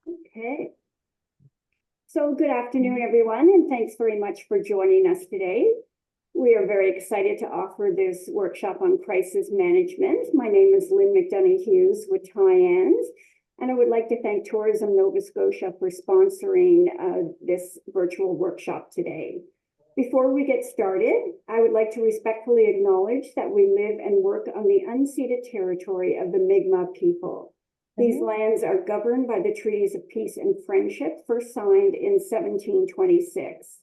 Okay. So good afternoon, everyone, and thanks very much for joining us today. We are very excited to offer this workshop on crisis management. My name is Lynn McDonough Hughes with Tyans, and I would like to thank Tourism Nova Scotia for sponsoring this virtual workshop today. Before we get started, I would like to respectfully acknowledge that we live and work on the unceded territory of the Mi'kmaq people. These lands are governed by the treaties of peace and friendship first signed in 1726.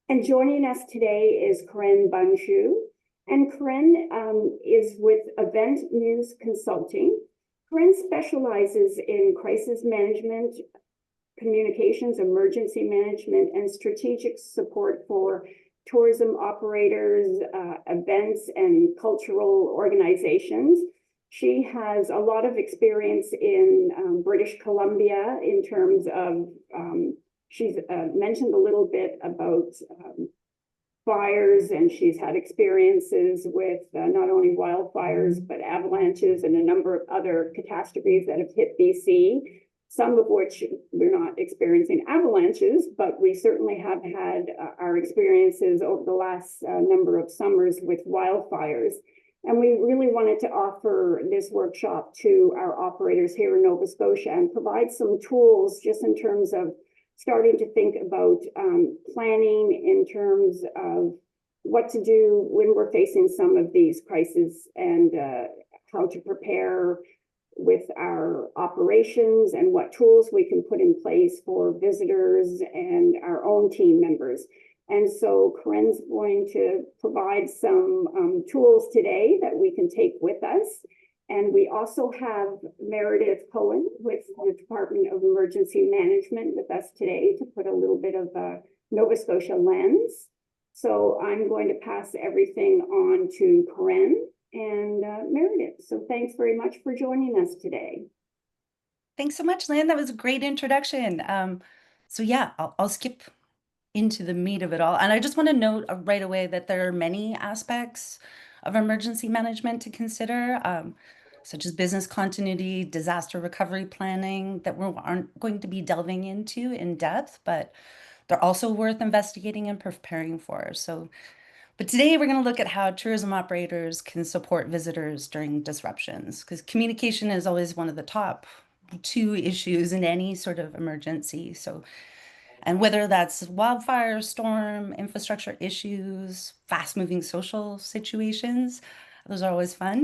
And joining us today is Corrine Bundschuh. And Corrine is with Event Muse Consulting. Corrine specializes in crisis management, communications, emergency management, and strategic support for tourism operators, events, and cultural organizations. She has a lot of experience in British Columbia in terms of, she's mentioned a little bit about fires, and she's had experiences with not only wildfires, but avalanches and a number of other catastrophes that have hit BC, some of which we're not experiencing avalanches, but we certainly have had our experiences over the last number of summers with wildfires. And we really wanted to offer this workshop to our operators here in Nova Scotia and provide some tools just in terms of starting to think about planning in terms of what to do when we're facing some of these crises, and how to prepare with our operations and what tools we can put in place for visitors and our own team members. And so Corrine's going to provide some tools today that we can take with us. And we also have Meredith Cohen with the Department of Emergency Management with us today to put a little bit of a Nova Scotia lens. So I'm going to pass everything on to Corrine and Meredith. So thanks very much for joining us today. Thanks so much, Lynn. That was a great introduction. So yeah, I'll skip into the meat of it all. And I just want to note right away that there are many aspects of emergency management to consider, such as business continuity, disaster recovery planning, that we aren't going to be delving into in depth, but they're also worth investigating and preparing for. But today we're going to look at how tourism operators can support visitors during disruptions, because communication is always one of the top two issues in any sort of emergency. And whether that's wildfire, storm, infrastructure issues, fast-moving social situations, those are always fun.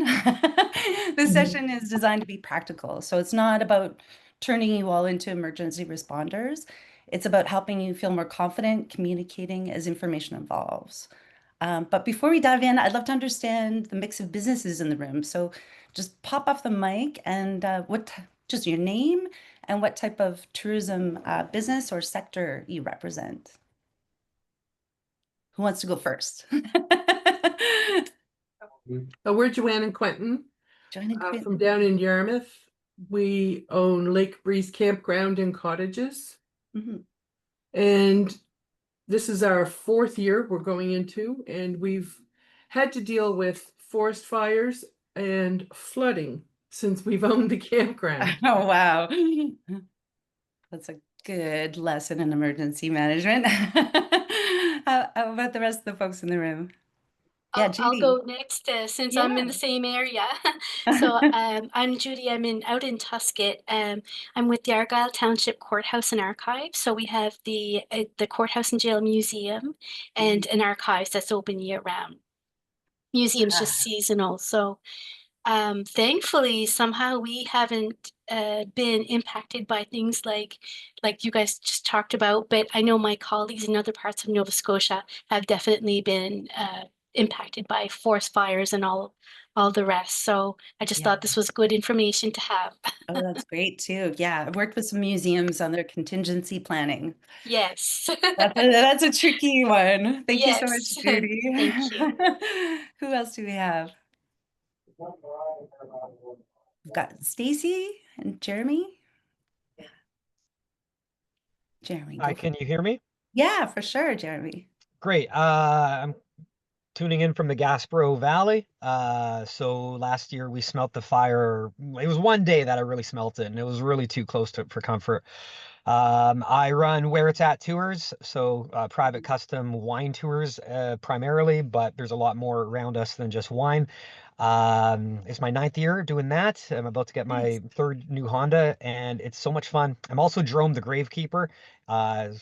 This session is designed to be practical. So it's not about turning you all into emergency responders. It's about helping you feel more confident communicating as information evolves. But before we dive in, I'd love to understand the mix of businesses in the room. So just pop off the mic and just your name and what type of tourism business or sector you represent. Who wants to go first? We're Joanne and Quentin from down in Yarmouth. We own Lake Breeze Campground and Cottages. And this is our 4th year we're going into, and we've had to deal with forest fires and flooding since we've owned the campground. Oh, wow. That's a good lesson in emergency management. How about the rest of the folks in the room? Yeah, I'll go next since I'm in the same area. So I'm Judy. I'm out in Tuscot. I'm with the Argyll Township Courthouse and Archives. So we have the Courthouse and Jail Museum and an archives that's open year round. Museum's just seasonal. So thankfully, somehow we haven't been impacted by things like you guys just talked about. But I know my colleagues in other parts of Nova Scotia have definitely been impacted by forest fires and all the rest. So I just thought this was good information to have. Oh, that's great too. Yeah, I've worked with some museums on their contingency planning. Yes. That's a tricky one. Thank you so much, Yes. Judy. Thank you. Who else do we have? We've got Stacy and Jeremy. Jeremy, Hi, can you hear me? yeah, for sure, Jeremy. Great. I'm tuning in from the Gaspereau Valley. So last year we smelt the fire. It was one day that I really smelt it, and it was really too close for comfort. I run Where It's At tours, so private custom wine tours primarily, but there's a lot more around us than just wine. It's my 9th year doing that. I'm about to get my 3rd new Honda, and it's so much fun. I'm also Jerome the Gravekeeper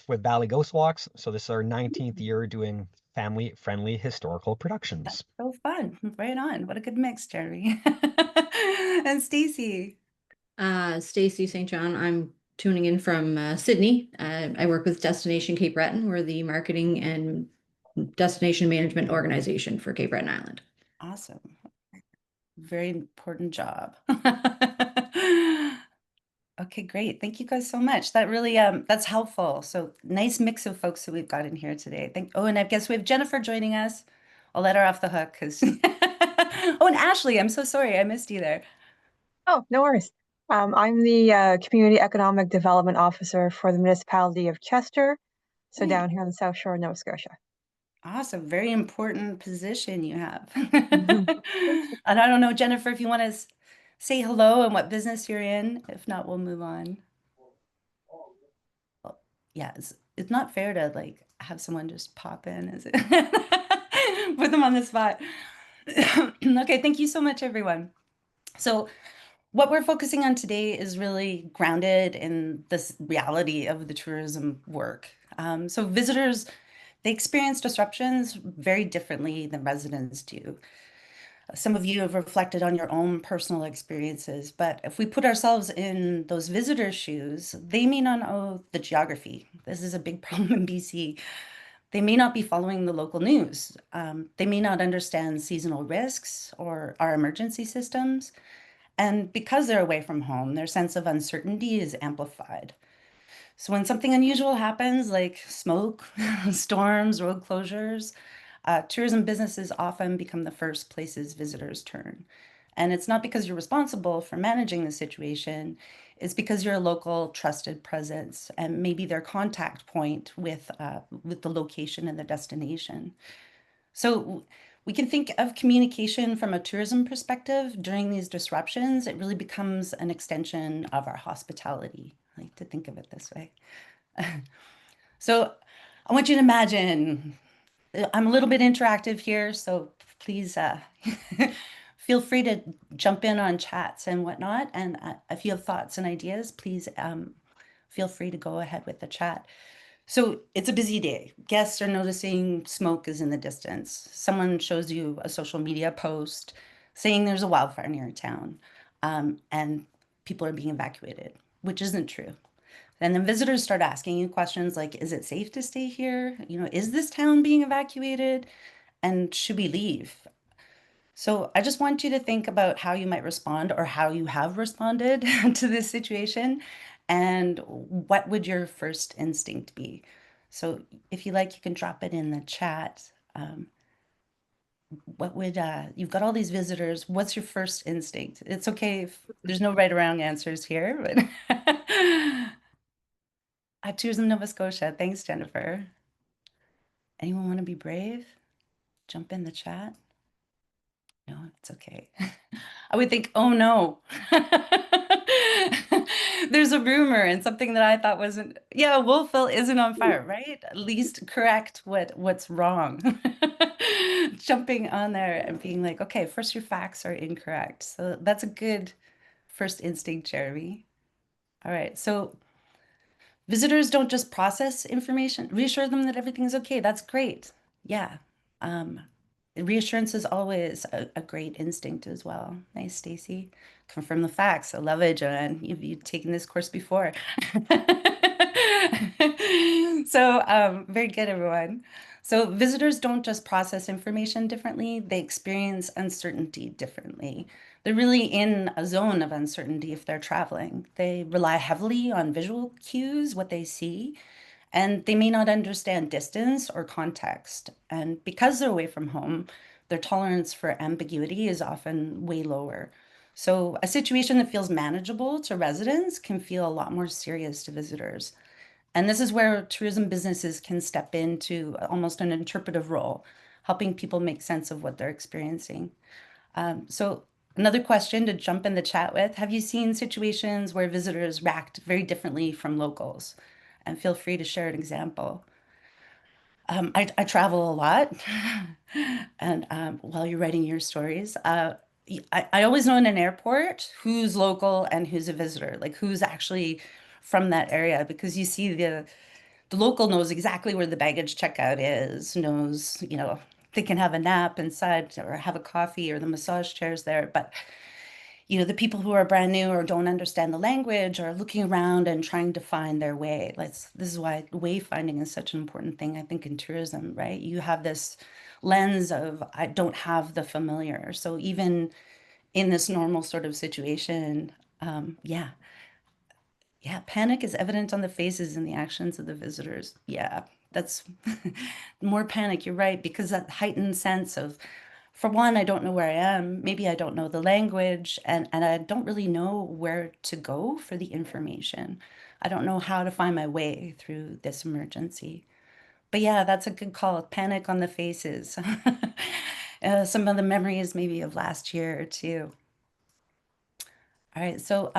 with Valley Ghost Walks. So this is our 19th year doing family-friendly historical productions. So fun. Right on. What a good mix, Jeremy. And Stacy. Stacy St. John. I'm tuning in from Sydney. I work with Destination Cape Breton. We're the marketing and destination management organization for Cape Breton Island. Awesome. Very important job. Okay, great. Thank you guys so much. That really that's helpful. So nice mix of folks that we've got in here today. Oh, and I guess we have Jennifer joining us. I'll let her off the hook because oh, and Ashley, I'm so sorry I missed you there. Oh, no worries. I'm the Community Economic Development Officer for the municipality of Chester, so down here on the South Shore of Nova Scotia. Awesome. Very important position you have. Mhm. And I don't know, Jennifer, if you want to say hello and what business you're in. If not, we'll move on. Well, yeah, it's not fair to like have someone just pop in, is it? Put them on the spot. Okay, thank you so much, everyone. So what we're focusing on today is really grounded in this reality of the tourism work. So visitors, they experience disruptions very differently than residents do. Some of you have reflected on your own personal experiences, but if we put ourselves in those visitors' shoes, they may not know the geography. This is a big problem in BC. They may not be following the local news. They may not understand seasonal risks or our emergency systems. And because they're away from home, their sense of uncertainty is amplified. So when something unusual happens, like smoke, storms, road closures, tourism businesses often become the first places visitors turn. And it's not because you're responsible for managing the situation, it's because you're a local trusted presence and maybe their contact point with the location and the destination. So we can think of communication from a tourism perspective during these disruptions. It really becomes an extension of our hospitality. I like to think of it this way. So I want you to imagine, I'm a little bit interactive here, so please feel free to jump in on chats and whatnot. And if you have thoughts and ideas, please feel free to go ahead with the chat. So it's a busy day. Guests are noticing smoke is in the distance. Someone shows you a social media post saying there's a wildfire near town, and people are being evacuated, which isn't true. And then visitors start asking you questions like, is it safe to stay here? Is this town being evacuated? And should we leave? So I just want you to think about how you might respond or how you have responded to this situation and what would your first instinct be? So if you like, you can drop it in the chat. You've got all these visitors. What's your first instinct? It's okay if there's no right or wrong answers here, but Tourism Nova Scotia. Thanks, Jennifer. Anyone want to be brave? Jump in the chat. No, it's okay. I would think, oh no, there's a rumor and something that I thought wasn't, yeah, Wolfville isn't on fire, right? At least correct what's wrong. Jumping on there and being like, okay, first your facts are incorrect. So that's a good first instinct, Jeremy. All right, so visitors don't just process information, reassure them that everything's okay. That's great. Yeah. Reassurance is always a great instinct as well. Nice, Stacy. Confirm the facts. I love it, Joanne. You've taken this course before. So very good, everyone. So visitors don't just process information differently, they experience uncertainty differently. They're really in a zone of uncertainty if they're traveling. They rely heavily on visual cues, what they see, and they may not understand distance or context. And because they're away from home, their tolerance for ambiguity is often way lower. So a situation that feels manageable to residents can feel a lot more serious to visitors. And this is where tourism businesses can step into almost an interpretive role. helping people make sense of what they're experiencing. So another question to jump in the chat with, have you seen situations where visitors react very differently from locals? And feel free to share an example. I travel a lot, and while you're writing your stories, I always know in an airport who's local and who's a visitor, like who's actually from that area, because you see the local knows exactly where the baggage checkout is, knows, you know, they can have a nap inside or have a coffee or the massage chairs there, but you know, the people who are brand new or don't understand the language are looking around and trying to find their way. This is why wayfinding is such an important thing, I think, in tourism, right? You have this lens of, I don't have the familiar. So even in this normal sort of situation, yeah, panic is evident on the faces and the actions of the visitors. Yeah, that's more panic, you're right, because that heightened sense of, for one, I don't know where I am. Maybe I don't know the language, and I don't really know where to go for the information. I don't know how to find my way through this emergency. But yeah, that's a good call. Panic on the faces. Some of the memories maybe of last year too. All right, so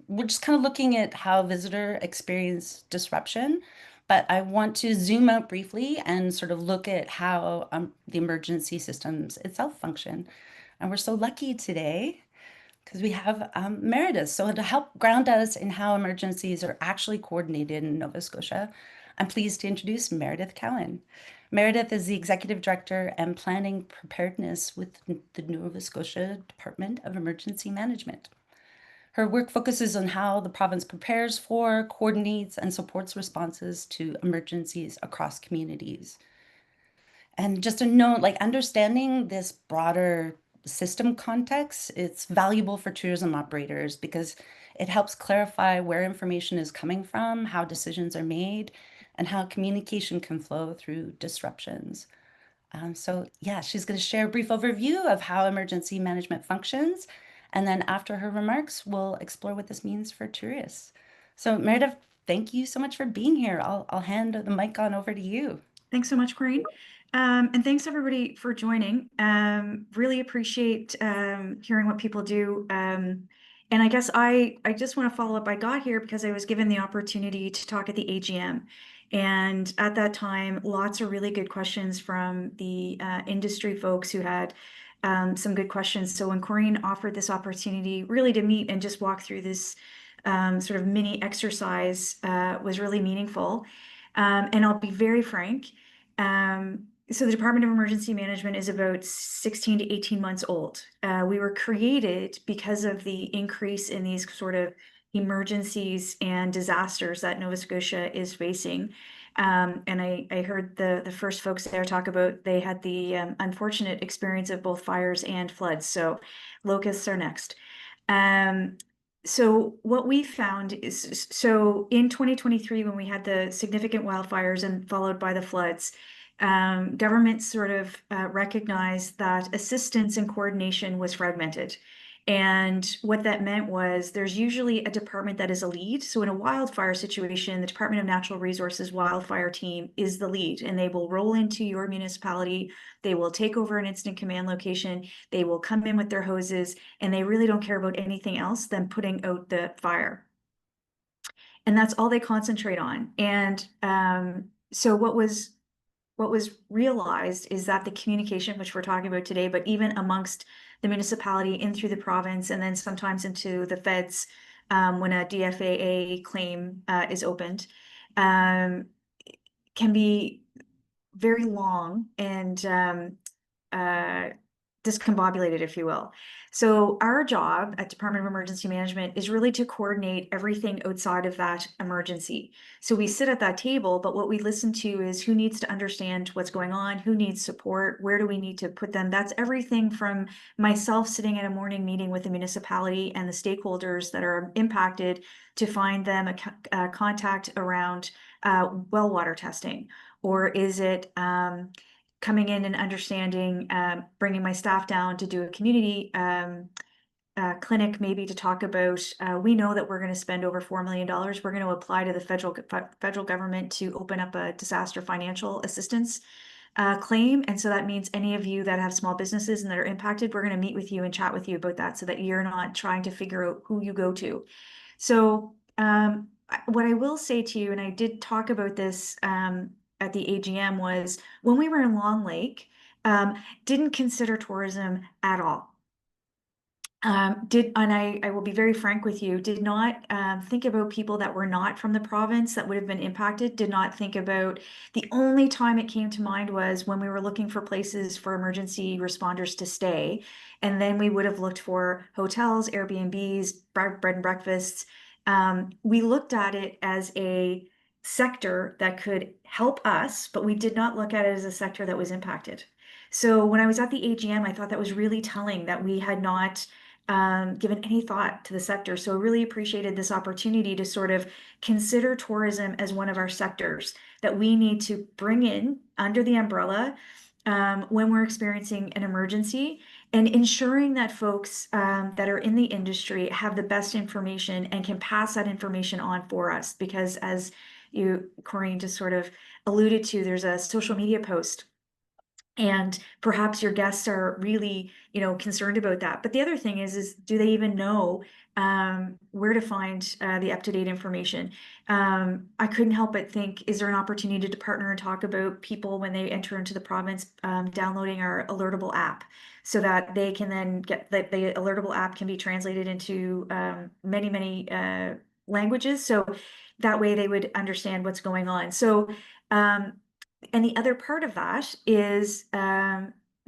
we're just kind of looking at how visitor experience disruption, but I want to zoom out briefly and sort of look at how the emergency systems itself function. And we're so lucky today because we have Meredith. So to help ground us in how emergencies are actually coordinated in Nova Scotia, I'm pleased to introduce Meredith Cowan. Meredith is the Executive Director and Planning Preparedness with the Nova Scotia Department of Emergency Management. Her work focuses on how the province prepares for, coordinates, and supports responses to emergencies across communities. And just a note, like understanding this broader system context, it's valuable for tourism operators because it helps clarify where information is coming from, how decisions are made, and how communication can flow through disruptions. So yeah, she's going to share a brief overview of how emergency management functions. And then after her remarks, we'll explore what this means for tourists. So Meredith, thank you so much for being here. I'll hand the mic on over to you. Thanks so much, Corrine. And thanks everybody for joining. Really appreciate hearing what people do. And I guess I just want to follow up. I got here because I was given the opportunity to talk at the AGM. And at that time, lots of really good questions from the industry folks who had some good questions. So when Corrine offered this opportunity really to meet and just walk through this sort of mini exercise was really meaningful. And I'll be very frank. So the Department of Emergency Management is about 16 to 18 months old. We were created because of the increase in these sort of emergencies and disasters that Nova Scotia is facing. And I heard the first folks there talk about they had the unfortunate experience of both fires and floods. So locusts are next. So what we found is, so in 2023, when we had the significant wildfires and followed by the floods, government sort of recognized that assistance and coordination was fragmented. And what that meant was there's usually a department that is a lead. So in a wildfire situation, the Department of Natural Resources wildfire team is the lead, and they will roll into your municipality. They will take over an incident command location. They will come in with their hoses, and they really don't care about anything else than putting out the fire. And that's all they concentrate on. And so what was realized is that the communication, which we're talking about today, but even amongst the municipality in through the province, and then sometimes into the feds when a DFAA claim is opened, can be very long and discombobulated, if you will. So our job at Department of Emergency Management is really to coordinate everything outside of that emergency. So we sit at that table, but what we listen to is who needs to understand what's going on, who needs support, where do we need to put them. That's everything from myself sitting at a morning meeting with the municipality and the stakeholders that are impacted to find them a contact around well water testing, or is it coming in and understanding, bringing my staff down to do a community clinic, maybe to talk about, we know that we're going to spend over $4 million. We're going to apply to the federal government to open up a disaster financial assistance claim. And so that means any of you that have small businesses and that are impacted, we're going to meet with you and chat with you about that so that you're not trying to figure out who you go to. So what I will say to you, and I did talk about this at the AGM, was when we were in Long Lake, didn't consider tourism at all. I will be very frank with you, did not think about people that were not from the province that would have been impacted, did not think about, the only time it came to mind was when we were looking for places for emergency responders to stay. And then we would have looked for hotels, Airbnbs, bread and breakfasts. We looked at it as a sector that could help us, but we did not look at it as a sector that was impacted. So when I was at the AGM, I thought that was really telling that we had not given any thought to the sector. So I really appreciated this opportunity to sort of consider tourism as one of our sectors that we need to bring in under the umbrella when we're experiencing an emergency, and ensuring that folks that are in the industry have the best information and can pass that information on for us. Because as you, Corrine, just sort of alluded to, there's a social media post, and perhaps your guests are really, concerned about that. But the other thing is do they even know where to find the up-to-date information? I couldn't help but think, is there an opportunity to partner and talk about people when they enter into the province downloading our Alertable app, so that they can then get the Alertable app can be translated into many languages, so that way they would understand what's going on. So and the other part of that is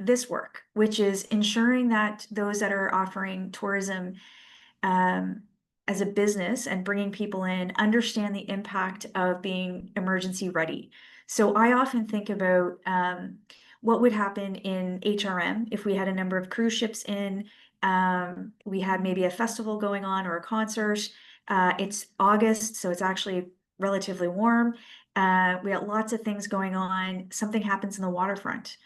this work, which is ensuring that those that are offering tourism as a business and bringing people in understand the impact of being emergency ready. So I often think about what would happen in HRM if we had a number of cruise ships in, we had maybe a festival going on or a concert. It's August, so it's actually relatively warm. We got lots of things going on. Something happens in the waterfront.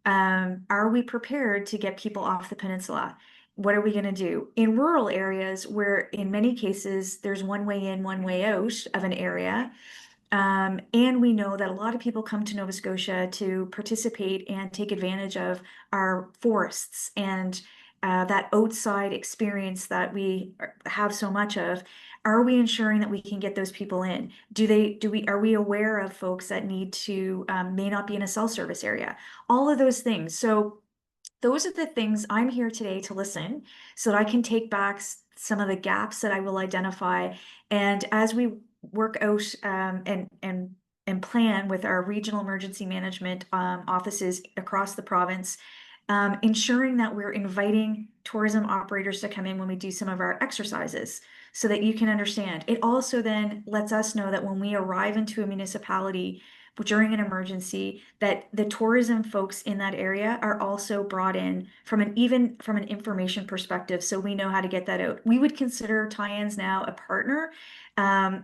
Are we prepared to get people off the peninsula? What are we going to do? In rural areas where in many cases there's one way in, one way out of an area. And we know that a lot of people come to Nova Scotia to participate and take advantage of our forests and that outside experience that we have so much of. Are we ensuring that we can get those people in? Are we aware of folks that need to, may not be in a cell service area? All of those things. So those are the things I'm here today to listen, so that I can take back some of the gaps that I will identify. And as we work out and plan with our regional emergency management offices across the province, ensuring that we're inviting tourism operators to come in when we do some of our exercises, so that you can understand. It also then lets us know that when we arrive into a municipality during an emergency, that the tourism folks in that area are also brought in from an information perspective, so we know how to get that out. We would consider tie-ins now a partner.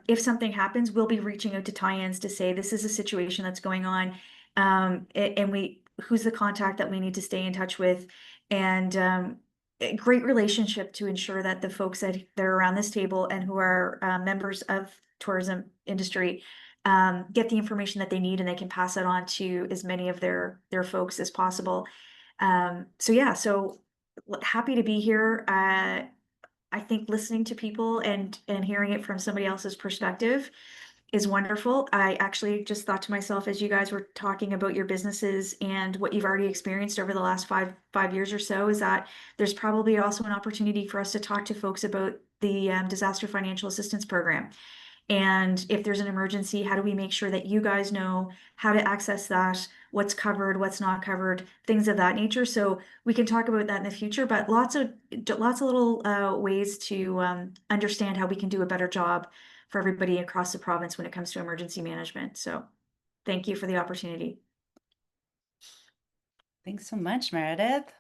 If something happens, we'll be reaching out to tie-ins to say, this is a situation that's going on, and who's the contact that we need to stay in touch with, and a great relationship to ensure that the folks that are around this table and who are members of tourism industry get the information that they need, and they can pass it on to as many of their folks as possible. So happy to be here. I think listening to people and hearing it from somebody else's perspective is wonderful. I actually just thought to myself, as you guys were talking about your businesses and what you've already experienced over the last five years or so, is that there's probably also an opportunity for us to talk to folks about the Disaster Financial Assistance Program. And if there's an emergency, how do we make sure that you guys know how to access that, what's covered, what's not covered, things of that nature. So we can talk about that in the future, but lots of little ways to understand how we can do a better job for everybody across the province when it comes to emergency management. So thank you for the opportunity. Thanks so much, Meredith.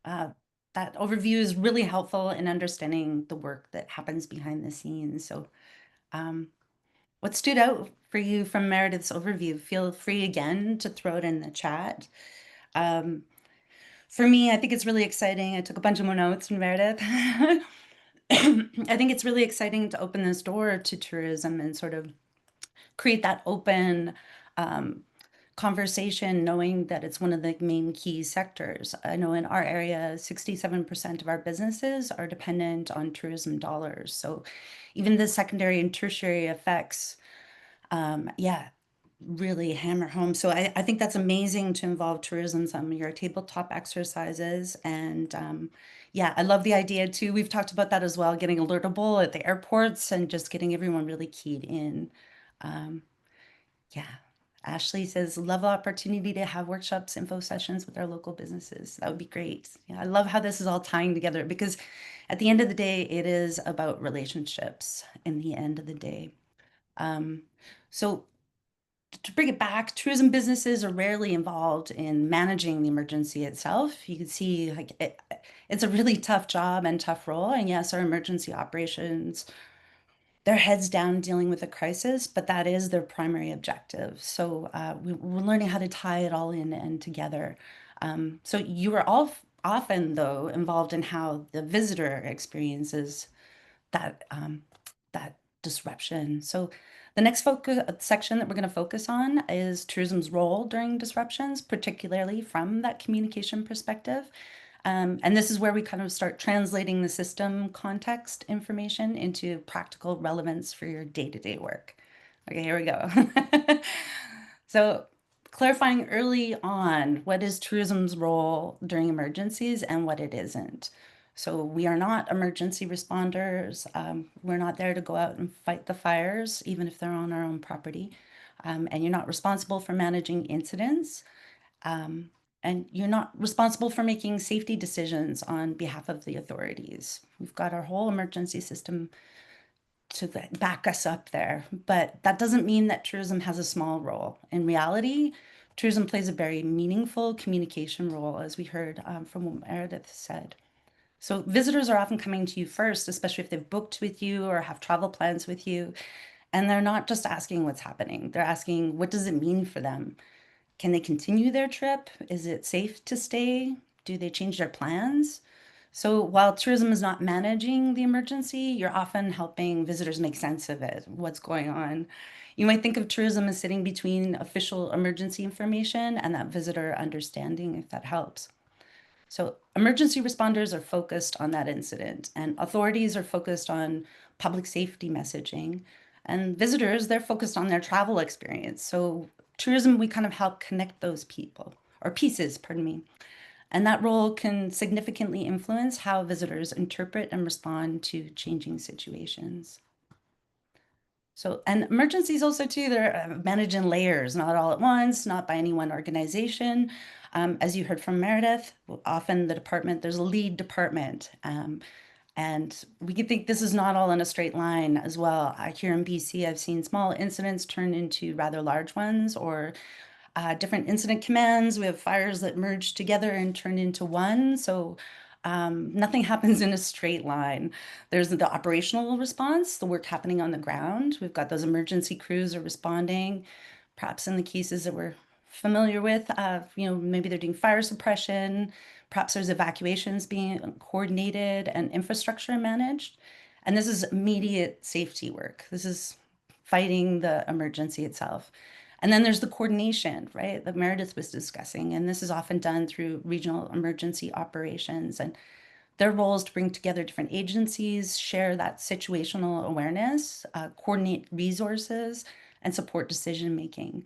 That overview is really helpful in understanding the work that happens behind the scenes. So what stood out for you from Meredith's overview? Feel free again to throw it in the chat. For me, I think it's really exciting. I took a bunch of more notes from Meredith. I think it's really exciting to open this door to tourism and sort of create that open conversation knowing that it's one of the main key sectors. I know in our area, 67% of our businesses are dependent on tourism dollars. So even the secondary and tertiary effects, yeah, really hammer home. So I think that's amazing to involve tourism in some of your tabletop exercises. And yeah, I love the idea too. We've talked about that as well, getting alertable at the airports and just getting everyone really keyed in. Yeah. Ashley says, love the opportunity to have workshops, info sessions with our local businesses. That would be great. Yeah, I love how this is all tying together because at the end of the day, it is about relationships in the end of the day. So to bring it back, tourism businesses are rarely involved in managing the emergency itself. You can see like it's a really tough job and tough role. And yes, our emergency operations, they're heads down dealing with a crisis, but that is their primary objective. So we're learning how to tie it all in and together. So you are all often, though, involved in how the visitor experiences that that disruption. So the next focus section that we're going to focus on is tourism's role during disruptions, particularly from that communication perspective. And this is where we kind of start translating the system context information into practical relevance for your day-to-day work. Okay, here we go. So clarifying early on what is tourism's role during emergencies and what it isn't. So we are not emergency responders. We're not there to go out and fight the fires, even if they're on our own property. And you're not responsible for managing incidents. And you're not responsible for making safety decisions on behalf of the authorities. We've got our whole emergency system to back us up there, but that doesn't mean that tourism has a small role. In reality, tourism plays a very meaningful communication role, as we heard from what Meredith said. So visitors are often coming to you first, especially if they've booked with you or have travel plans with you. And they're not just asking what's happening. They're asking, what does it mean for them? Can they continue their trip? Is it safe to stay? Do they change their plans? So while tourism is not managing the emergency, you're often helping visitors make sense of it, what's going on. You might think of tourism as sitting between official emergency information and that visitor understanding, if that helps. So emergency responders are focused on that incident, and authorities are focused on public safety messaging, and visitors, they're focused on their travel experience. So tourism, we kind of help connect those people, or pieces, pardon me. And that role can significantly influence how visitors interpret and respond to changing situations. So, and emergencies also too, they're managed in layers, not all at once, not by any one organization. As you heard from Meredith, often the department, there's a lead department. And we can think this is not all in a straight line as well. Here in BC, I've seen small incidents turn into rather large ones, or different incident commands. We have fires that merge together and turn into one. So nothing happens in a straight line. There's the operational response, the work happening on the ground. We've got those emergency crews are responding, perhaps in the cases that we're familiar with, maybe they're doing fire suppression, perhaps there's evacuations being coordinated and infrastructure managed. And this is immediate safety work. This is fighting the emergency itself. And then there's the coordination, right, that Meredith was discussing. And this is often done through regional emergency operations. And their role is to bring together different agencies, share that situational awareness, coordinate resources, and support decision making.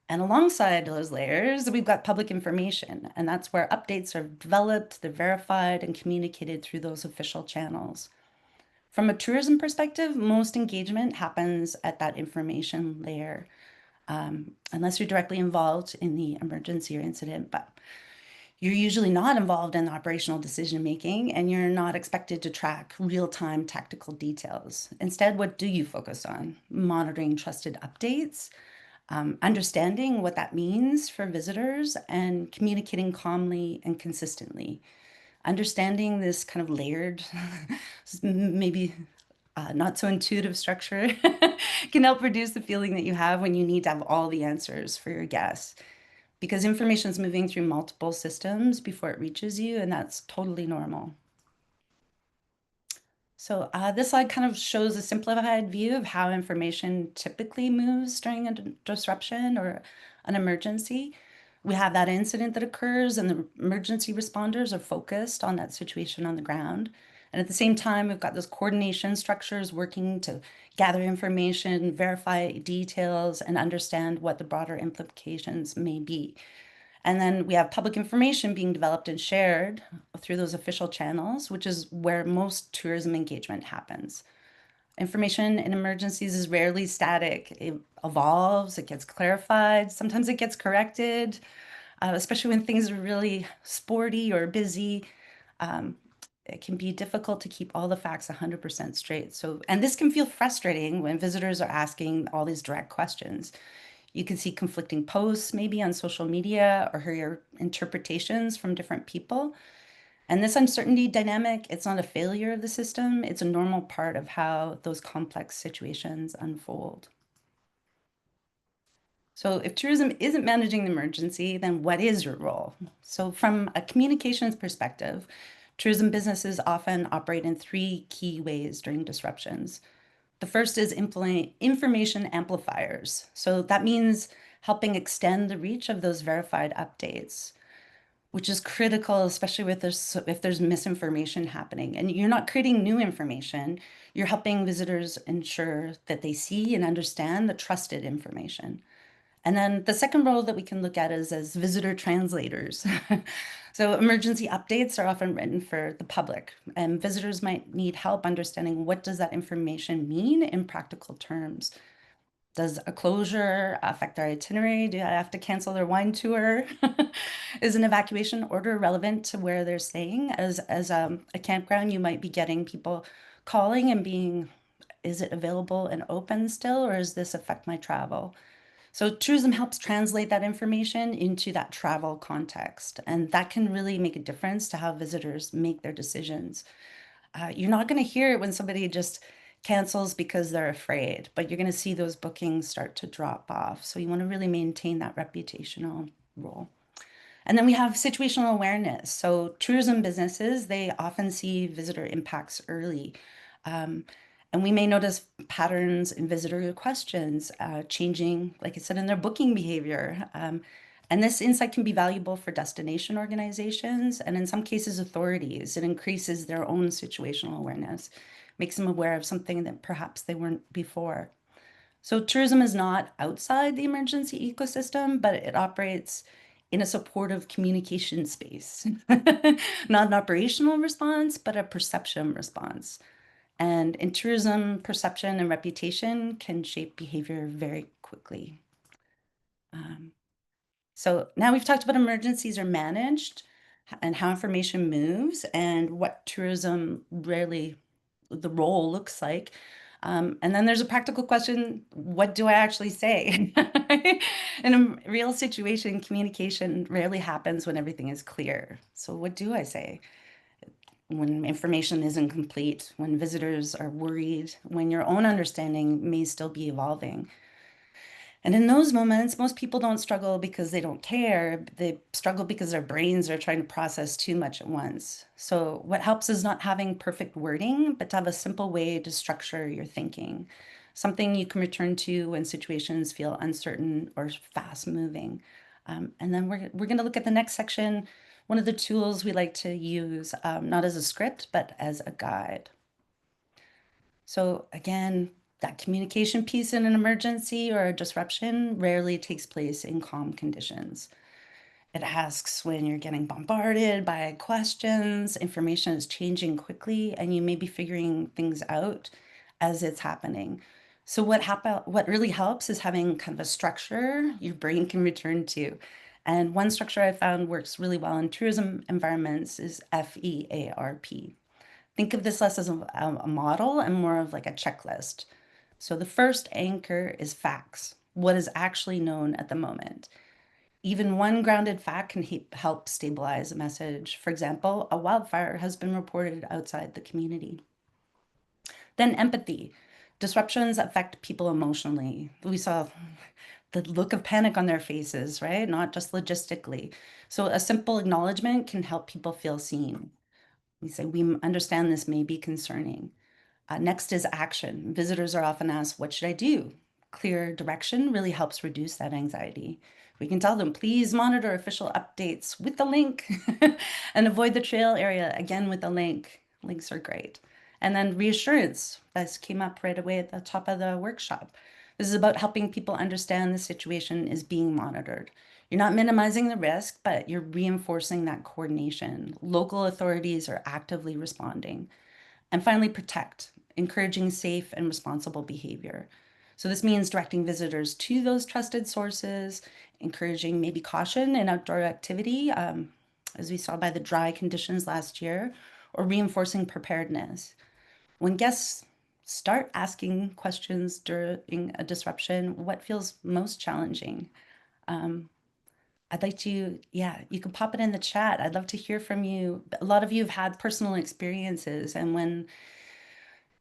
And alongside those layers, we've got public information. And that's where updates are developed, they're verified, and communicated through those official channels. From a tourism perspective, most engagement happens at that information layer. Unless you're directly involved in the emergency or incident, but you're usually not involved in operational decision making, and you're not expected to track real-time tactical details. Instead, what do you focus on? Monitoring trusted updates, understanding what that means for visitors, and communicating calmly and consistently. Understanding this kind of layered, maybe not so intuitive structure can help reduce the feeling that you have when you need to have all the answers for your guests, because information is moving through multiple systems before it reaches you, and that's totally normal. So this slide kind of shows a simplified view of how information typically moves during a disruption or an emergency. We have that incident that occurs and the emergency responders are focused on that situation on the ground. And at the same time, we've got those coordination structures working to gather information, verify details, and understand what the broader implications may be. And then we have public information being developed and shared through those official channels, which is where most tourism engagement happens. Information in emergencies is rarely static. It evolves, it gets clarified, sometimes it gets corrected, especially when things are really sporty or busy. It can be difficult to keep all the facts 100% straight. So, and this can feel frustrating when visitors are asking all these direct questions. You can see conflicting posts maybe on social media or hear interpretations from different people. And this uncertainty dynamic, it's not a failure of the system. It's a normal part of how those complex situations unfold. So if tourism isn't managing the emergency, then what is your role? So from a communications perspective, tourism businesses often operate in 3 key ways during disruptions. The first is information amplifiers. So that means helping extend the reach of those verified updates, which is critical, especially if there's misinformation happening. And you're not creating new information, you're helping visitors ensure that they see and understand the trusted information. And then the second role that we can look at is as visitor translators. So emergency updates are often written for the public, and visitors might need help understanding what does that information mean in practical terms. Does a closure affect their itinerary? Do I have to cancel their wine tour? Is an evacuation order relevant to where they're staying? As a campground, you might be getting people calling and being, is it available and open still, or does this affect my travel? So tourism helps translate that information into that travel context, and that can really make a difference to how visitors make their decisions. You're not going to hear it when somebody just cancels because they're afraid, but you're going to see those bookings start to drop off. So you want to really maintain that reputational role. And then we have situational awareness. So tourism businesses, they often see visitor impacts early. And we may notice patterns in visitor questions changing, like I said, in their booking behavior. And this insight can be valuable for destination organizations and in some cases authorities. It increases their own situational awareness, makes them aware of something that perhaps they weren't before. So tourism is not outside the emergency ecosystem, but it operates in a supportive communication space. Not an operational response, but a perception response. And in tourism, perception and reputation can shape behavior very quickly. So now we've talked about emergencies are managed and how information moves and what tourism really, the role looks like. And then there's a practical question, what do I actually say? In a real situation, communication rarely happens when everything is clear. So what do I say? When information isn't complete, when visitors are worried, when your own understanding may still be evolving. And in those moments, most people don't struggle because they don't care. They struggle because their brains are trying to process too much at once. So what helps is not having perfect wording, but to have a simple way to structure your thinking. Something you can return to when situations feel uncertain or fast moving. And then we're going to look at the next section, one of the tools we like to use, not as a script, but as a guide. So again, that communication piece in an emergency or a disruption rarely takes place in calm conditions. It asks when you're getting bombarded by questions, information is changing quickly, and you may be figuring things out as it's happening. So what really helps is having kind of a structure your brain can return to. And one structure I found works really well in tourism environments is FEARP. Think of this less as a model and more of like a checklist. So the first anchor is facts, what is actually known at the moment. Even one grounded fact can help stabilize a message. For example, a wildfire has been reported outside the community. Then empathy. Disruptions affect people emotionally. We saw the look of panic on their faces, right? Not just logistically. So a simple acknowledgement can help people feel seen. We say, we understand this may be concerning. Next is action. Visitors are often asked, what should I do? Clear direction really helps reduce that anxiety. We can tell them, please monitor official updates with the link and avoid the trail area again with the link. Links are great. And then reassurance, this came up right away at the top of the workshop. This is about helping people understand the situation is being monitored. You're not minimizing the risk, but you're reinforcing that coordination. Local authorities are actively responding. And finally, protect, encouraging safe and responsible behavior. So this means directing visitors to those trusted sources, encouraging maybe caution in outdoor activity, as we saw by the dry conditions last year, or reinforcing preparedness. When guests start asking questions during a disruption, what feels most challenging? I'd like to, yeah, you can pop it in the chat. I'd love to hear from you. A lot of you have had personal experiences, and when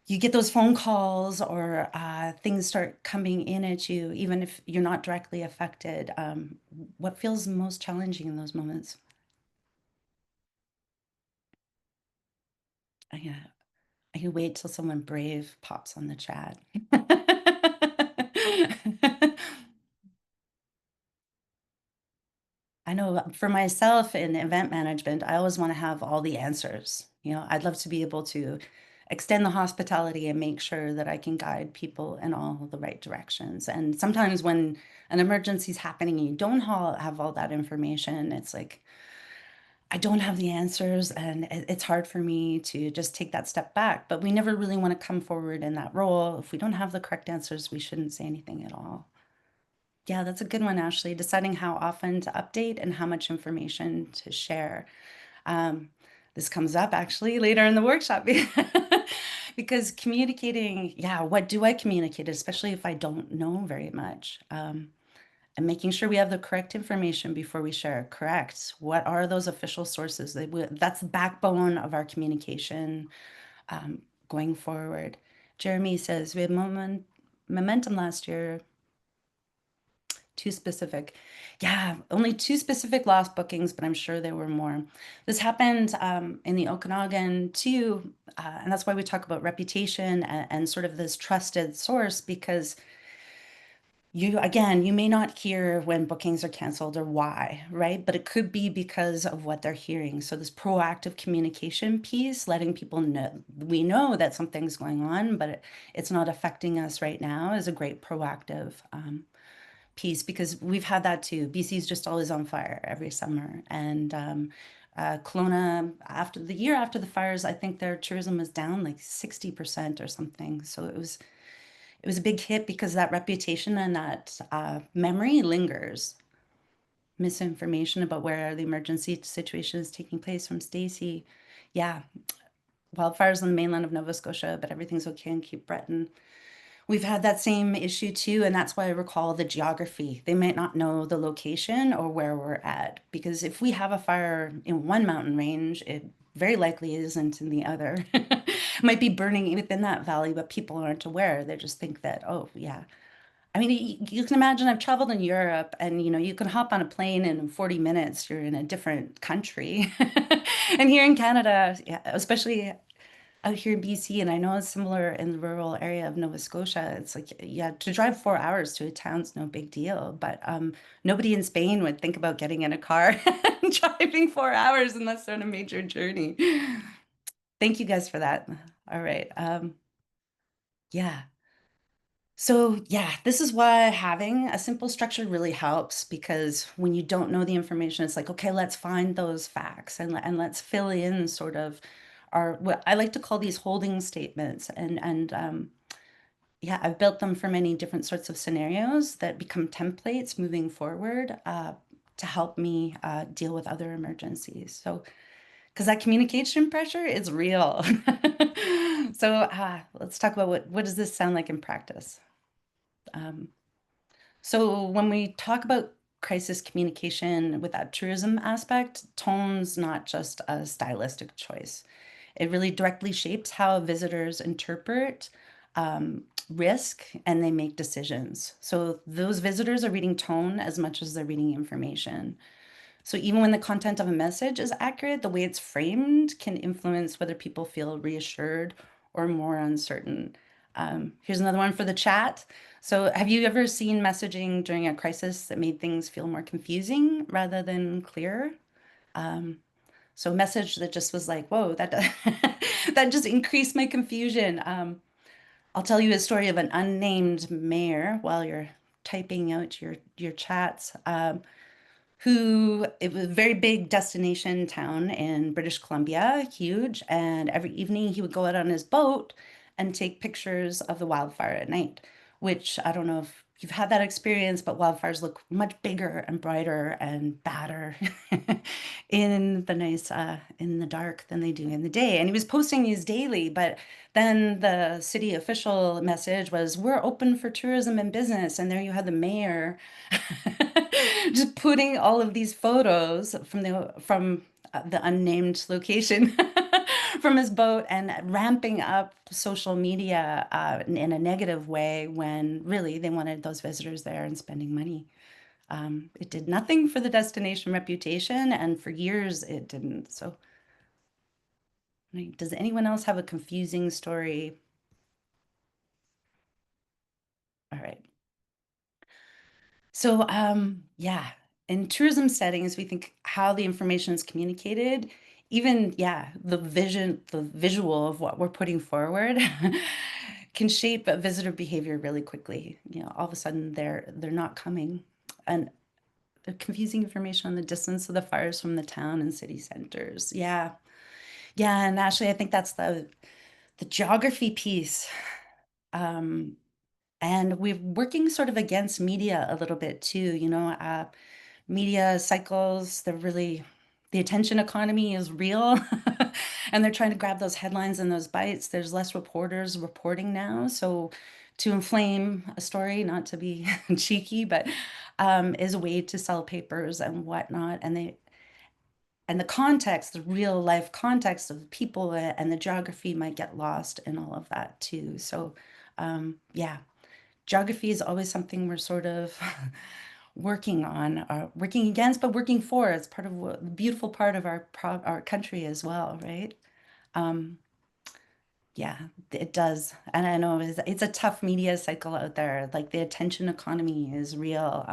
you get those phone calls or things start coming in at you, even if you're not directly affected, what feels most challenging in those moments? I can wait till someone brave pops on the chat. I know for myself in event management, I always want to have all the answers. You know, I'd love to be able to extend the hospitality and make sure that I can guide people in all the right directions. And sometimes when an emergency is happening and you don't have all that information, it's like, I don't have the answers, and it's hard for me to just take that step back. But we never really want to come forward in that role. If we don't have the correct answers, we shouldn't say anything at all. Yeah, that's a good one, Ashley. Deciding how often to update and how much information to share. This comes up actually later in the workshop because communicating, yeah, what do I communicate, especially if I don't know very much? And making sure we have the correct information before we share. Correct. What are those official sources? That's the backbone of our communication going forward. Jeremy says, we had momentum last year. Too specific. Yeah, only 2 specific lost bookings, but I'm sure there were more. This happened in the Okanagan too, and that's why we talk about reputation and sort of this trusted source, because you may not hear when bookings are canceled or why, right? But it could be because of what they're hearing. So this proactive communication piece, letting people know, we know that something's going on, but it's not affecting us right now, is a great proactive piece, because we've had that too. BC is just always on fire every summer. And Kelowna, after the fires, I think their tourism was down like 60% or something. So it was a big hit because that reputation and that memory lingers. Misinformation about where the emergency situation is taking place from Stacy. Yeah, wildfires on the mainland of Nova Scotia, but everything's okay in Cape Breton. We've had that same issue too, and that's why I recall the geography. They might not know the location or where we're at, because if we have a fire in one mountain range, it very likely isn't in the other. It might be burning within that valley, but people aren't aware. They just think that, oh, yeah. I mean, you can imagine I've traveled in Europe, and you can hop on a plane and in 40 minutes you're in a different country. And here in Canada, yeah, especially out here in BC, and I know it's similar in the rural area of Nova Scotia. It's like, yeah, to drive 4 hours to a town's no big deal, but nobody in Spain would think about getting in a car and driving 4 hours unless they're on a major journey. Thank you guys for that. All right. Yeah. So yeah, this is why having a simple structure really helps, because when you don't know the information, it's like, okay, let's find those facts and let's fill in sort of what I like to call these holding statements. And yeah, I've built them for many different sorts of scenarios that become templates moving forward to help me deal with other emergencies. So, because that communication pressure is real. So let's talk about what does this sound like in practice? So when we talk about crisis communication with that tourism aspect, tone's not just a stylistic choice. It really directly shapes how visitors interpret risk and they make decisions. So those visitors are reading tone as much as they're reading information. So even when the content of a message is accurate, the way it's framed can influence whether people feel reassured or more uncertain. Here's another one for the chat. So have you ever seen messaging during a crisis that made things feel more confusing rather than clear? So a message that just was like, whoa, that that just increased my confusion. I'll tell you a story of an unnamed mayor while you're typing out your chats. It was a very big destination town in British Columbia, huge. And every evening he would go out on his boat and take pictures of the wildfire at night, which I don't know if you've had that experience, but wildfires look much bigger and brighter and badder in the dark than they do in the day. And he was posting these daily, but then the city official message was, "We're open for tourism and business." And there you have the mayor just putting all of these photos from the unnamed location from his boat and ramping up social media in a negative way when really they wanted those visitors there and spending money. It did nothing for the destination reputation, and for years it didn't. So, does anyone else have a confusing story? All right. So, yeah, in tourism settings, we think how the information is communicated, even, yeah, the visual of what we're putting forward can shape a visitor behavior really quickly. You know, all of a sudden they're not coming. And the confusing information on the distance of the fires from the town and city centers. Yeah. Yeah, and actually I think that's the geography piece. And we're working sort of against media a little bit too, you know, media cycles, the attention economy is real and they're trying to grab those headlines and those bites. There's less reporters reporting now. So to inflame a story, not to be cheeky, but is a way to sell papers and whatnot. And the context, the real life context of people and the geography might get lost in all of that too. So yeah, geography is always something we're sort of working on, working against, but working for. It's part of the beautiful part of our country as well, right? Yeah, it does. And I know it's a tough media cycle out there. Like the attention economy is real.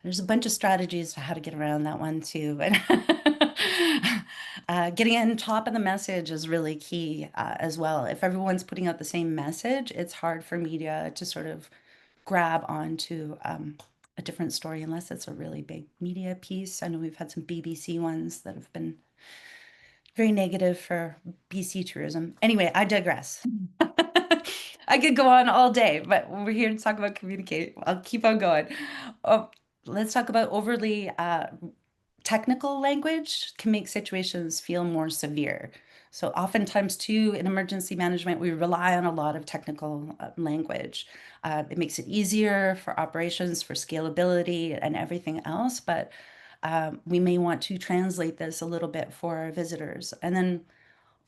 There's a bunch of strategies for how to get around that one too, but getting on top of the message is really key as well. If everyone's putting out the same message, it's hard for media to sort of grab onto a different story unless it's a really big media piece. I know we've had some BBC ones that have been very negative for BC tourism. Anyway, I digress. I could go on all day, but we're here to talk about communicate. I'll keep on going. Oh, let's talk about overly technical language can make situations feel more severe. So oftentimes too, in emergency management, we rely on a lot of technical language. It makes it easier for operations, for scalability and everything else, but we may want to translate this a little bit for our visitors. And then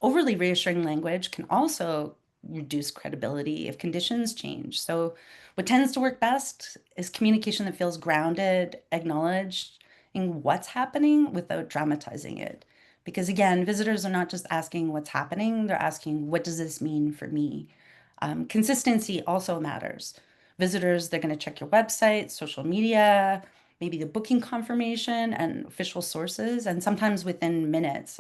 overly reassuring language can also reduce credibility if conditions change. So what tends to work best is communication that feels grounded, acknowledged in what's happening without dramatizing it. Because again, visitors are not just asking what's happening, they're asking, what does this mean for me? Consistency also matters. Visitors, they're going to check your website, social media, maybe the booking confirmation and official sources, and sometimes within minutes.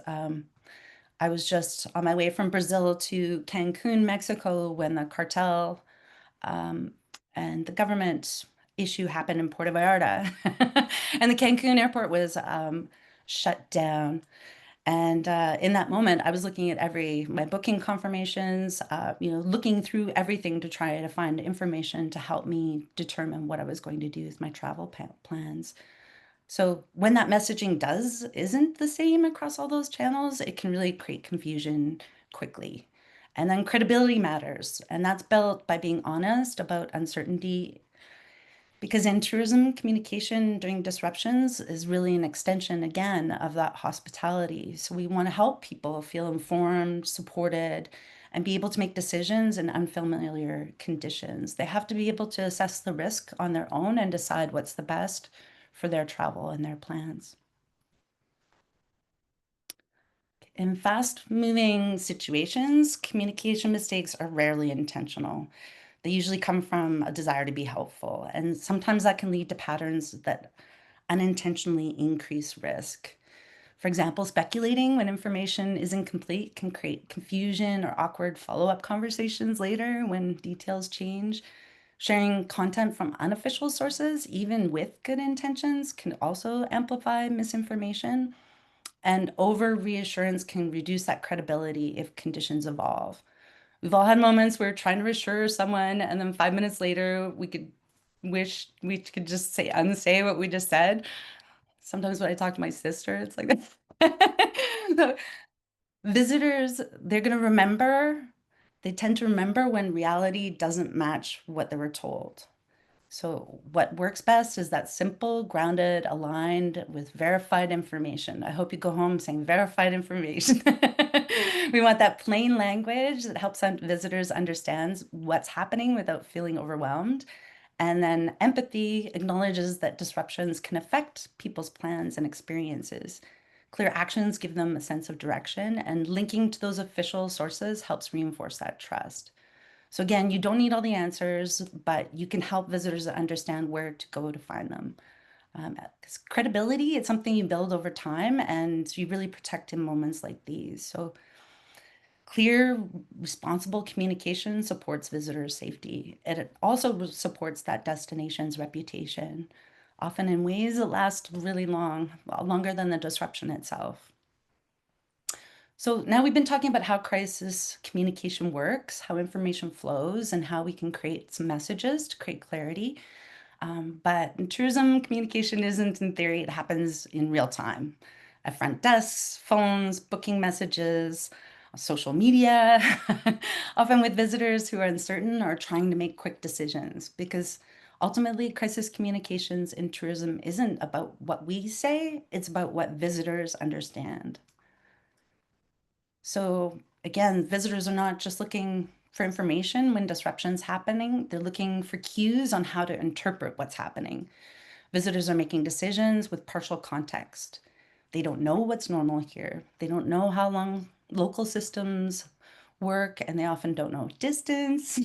I was just on my way from Brazil to Cancun, Mexico, when the cartel and the government issue happened in Puerto Vallarta. And the Cancun airport was shut down. And in that moment, I was looking at my booking confirmations, looking through everything to try to find information to help me determine what I was going to do with my travel plans. So when that messaging isn't the same across all those channels, it can really create confusion quickly. And then credibility matters, and that's built by being honest about uncertainty. Because in tourism, communication during disruptions is really an extension, again, of that hospitality. So we want to help people feel informed, supported, and be able to make decisions in unfamiliar conditions. They have to be able to assess the risk on their own and decide what's the best for their travel and their plans. Okay. In fast-moving situations, communication mistakes are rarely intentional. They usually come from a desire to be helpful, and sometimes that can lead to patterns that unintentionally increase risk. For example, speculating when information is incomplete can create confusion or awkward follow-up conversations later when details change. Sharing content from unofficial sources, even with good intentions, can also amplify misinformation. And over reassurance can reduce that credibility if conditions evolve. We've all had moments where we're trying to reassure someone, and then 5 minutes later, we could wish we could just unsay what we just said. Sometimes when I talk to my sister, it's like the visitors, they're going to remember, they tend to remember when reality doesn't match what they were told. So what works best is that simple, grounded, aligned with verified information. I hope you go home saying verified information. We want that plain language that helps visitors understand what's happening without feeling overwhelmed. And then empathy acknowledges that disruptions can affect people's plans and experiences. Clear actions give them a sense of direction, and linking to those official sources helps reinforce that trust. So again, you don't need all the answers, but you can help visitors understand where to go to find them. 'Cause credibility, it's something you build over time, and you really protect in moments like these. So clear, responsible communication supports visitors' safety. It also supports that destination's reputation, often in ways that last really long, longer than the disruption itself. So now we've been talking about how crisis communication works, how information flows, and how we can create some messages to create clarity. But in tourism, communication isn't in theory, it happens in real time. At front desks, phones, booking messages, social media, often with visitors who are uncertain or trying to make quick decisions. Because ultimately, crisis communications in tourism isn't about what we say, it's about what visitors understand. So again, visitors are not just looking for information when disruption's happening, they're looking for cues on how to interpret what's happening. Visitors are making decisions with partial context. They don't know what's normal here. They don't know how long local systems work, and they often don't know distance.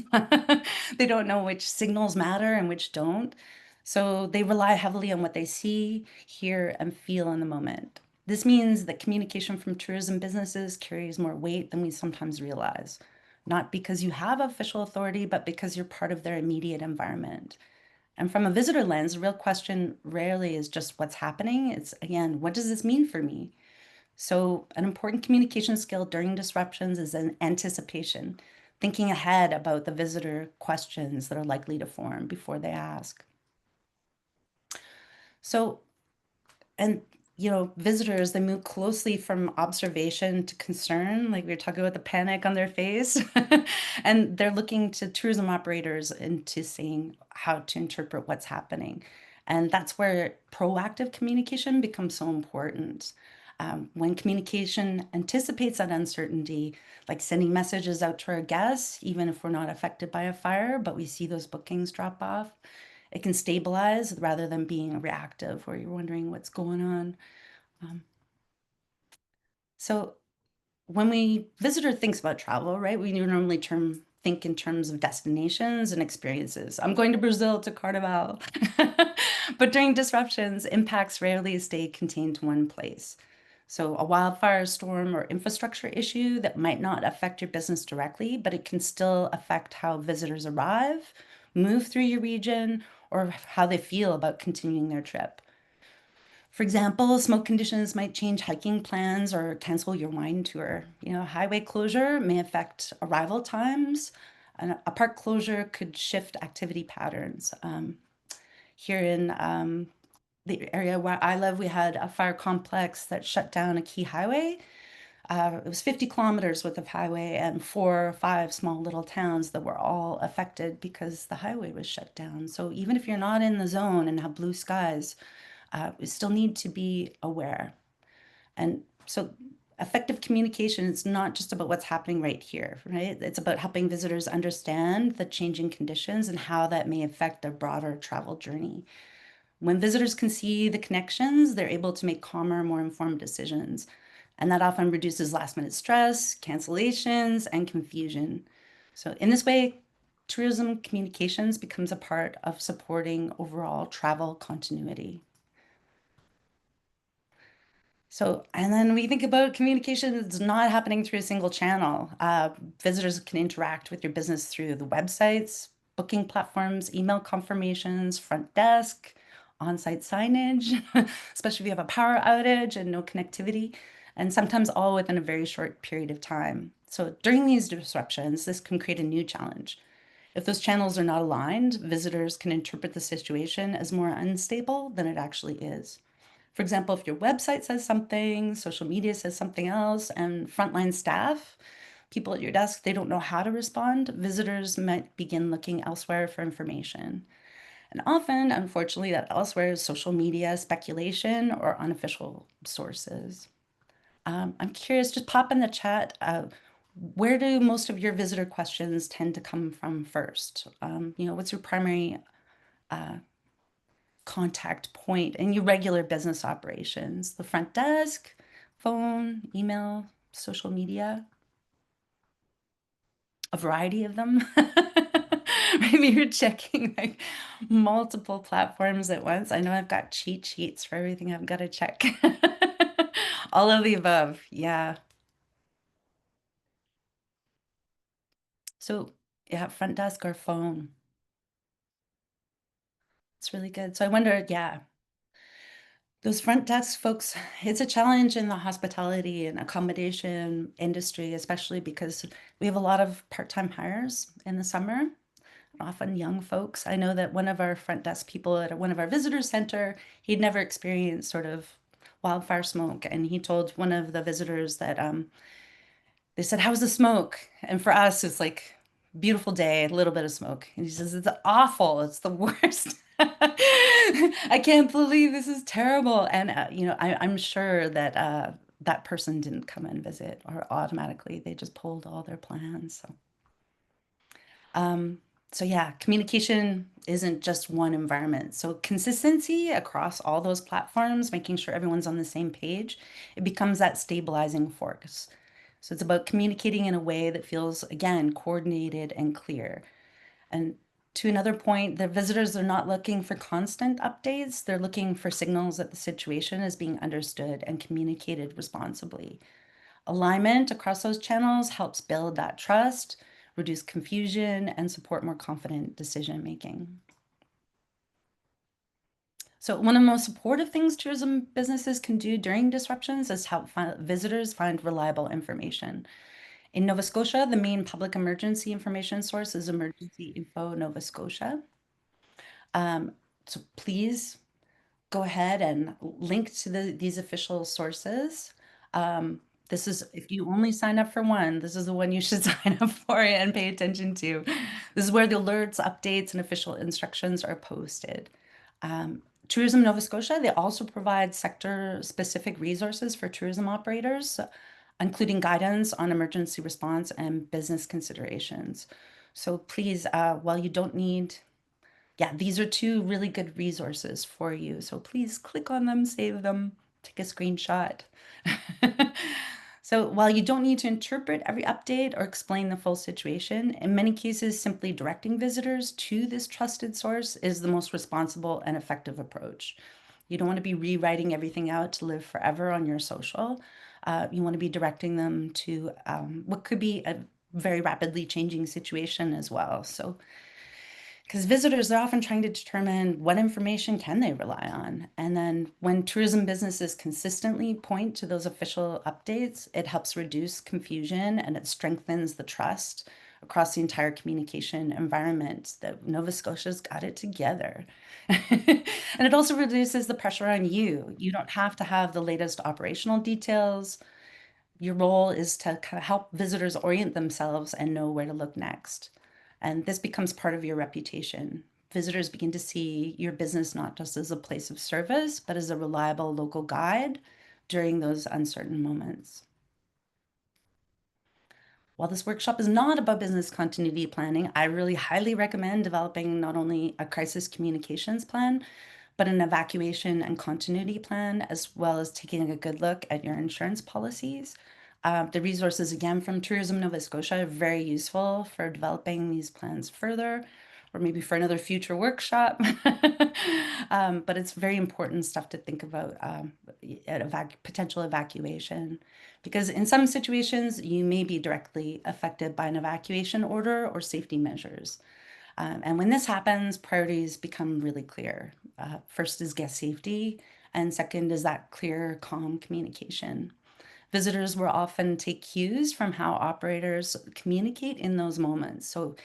They don't know which signals matter and which don't. So they rely heavily on what they see, hear, and feel in the moment. This means that communication from tourism businesses carries more weight than we sometimes realize, not because you have official authority, but because you're part of their immediate environment. And from a visitor lens, the real question rarely is just what's happening. It's, again, what does this mean for me? So an important communication skill during disruptions is an anticipation, thinking ahead about the visitor questions that are likely to form before they ask. So, and visitors, they move closely from observation to concern, like we were talking about the panic on their face, and they're looking to tourism operators into seeing how to interpret what's happening. And that's where proactive communication becomes so important. When communication anticipates that uncertainty, like sending messages out to our guests, even if we're not affected by a fire, but we see those bookings drop off, it can stabilize rather than being reactive where you're wondering what's going on. So when visitor thinks about travel, right, we normally think in terms of destinations and experiences. I'm going to Brazil to Carnival. But during disruptions, impacts rarely stay contained to one place. So a wildfire, storm, or infrastructure issue that might not affect your business directly, but it can still affect how visitors arrive, move through your region, or how they feel about continuing their trip. For example, smoke conditions might change hiking plans or cancel your wine tour. Highway closure may affect arrival times. And a park closure could shift activity patterns. Here in the area where I live, we had a fire complex that shut down a key highway. It was 50 kilometers worth of highway and 4 or 5 small little towns that were all affected because the highway was shut down. So even if you're not in the zone and have blue skies, we still need to be aware. And so effective communication is not just about what's happening right here, right? It's about helping visitors understand the changing conditions and how that may affect their broader travel journey. When visitors can see the connections, they're able to make calmer, more informed decisions. And that often reduces last-minute stress, cancellations, and confusion. So in this way, tourism communications becomes a part of supporting overall travel continuity. So, and then we think about communication that's not happening through a single channel. Visitors can interact with your business through the websites, booking platforms, email confirmations, front desk, on-site signage, especially if you have a power outage and no connectivity, and sometimes all within a very short period of time. So during these disruptions, this can create a new challenge. If those channels are not aligned, visitors can interpret the situation as more unstable than it actually is. For example, if your website says something, social media says something else, and frontline staff, people at your desk, they don't know how to respond, visitors might begin looking elsewhere for information. And often, unfortunately, that elsewhere is social media, speculation, or unofficial sources. I'm curious, just pop in the chat, where do most of your visitor questions tend to come from first? What's your primary contact point in your regular business operations? The front desk, phone, email, social media? A variety of them. Maybe you're checking like multiple platforms at once. I know I've got cheat sheets for everything I've got to check. All of the above, yeah. So yeah, front desk or phone. It's really good. So I wonder, yeah, those front desk folks, it's a challenge in the hospitality and accommodation industry, especially because we have a lot of part-time hires in the summer, often young folks. I know that one of our front desk people at one of our visitor center, he'd never experienced sort of wildfire smoke. And he told one of the visitors that they said, "How's the smoke?" And for us, it's like, beautiful day, a little bit of smoke. And he says, "It's awful. It's the worst. I can't believe this is terrible." And, I'm sure that that person didn't come and visit, or automatically they just pulled all their plans. So yeah, communication isn't just one environment. So consistency across all those platforms, making sure everyone's on the same page, it becomes that stabilizing force. So it's about communicating in a way that feels, again, coordinated and clear. And to another point, the visitors are not looking for constant updates. They're looking for signals that the situation is being understood and communicated responsibly. Alignment across those channels helps build that trust, reduce confusion, and support more confident decision making. So one of the most supportive things tourism businesses can do during disruptions is help visitors find reliable information. In Nova Scotia, the main public emergency information source is Emergency Info Nova Scotia. So please go ahead and link to these official sources. This is, if you only sign up for one, this is the one you should sign up for and pay attention to. This is where the alerts, updates, and official instructions are posted. Tourism Nova Scotia, they also provide sector-specific resources for tourism operators, including guidance on emergency response and business considerations. So please, while you don't need, yeah, these are two really good resources for you. So please click on them, save them, take a screenshot. So while you don't need to interpret every update or explain the full situation, in many cases, simply directing visitors to this trusted source is the most responsible and effective approach. You don't want to be rewriting everything out to live forever on your social. You want to be directing them to what could be a very rapidly changing situation as well. So, because visitors are often trying to determine what information can they rely on. And then when tourism businesses consistently point to those official updates, it helps reduce confusion and it strengthens the trust across the entire communication environment that Nova Scotia's got it together. And it also reduces the pressure on you. You don't have to have the latest operational details. Your role is to kind of help visitors orient themselves and know where to look next. And this becomes part of your reputation. Visitors begin to see your business not just as a place of service, but as a reliable local guide during those uncertain moments. While this workshop is not about business continuity planning, I really highly recommend developing not only a crisis communications plan, but an evacuation and continuity plan, as well as taking a good look at your insurance policies. The resources, again, from Tourism Nova Scotia are very useful for developing these plans further, or maybe for another future workshop. But it's very important stuff to think about at potential evacuation, because in some situations, you may be directly affected by an evacuation order or safety measures. And when this happens, priorities become really clear. First is guest safety, and second is that clear, calm communication. Visitors will often take cues from how operators communicate in those moments. So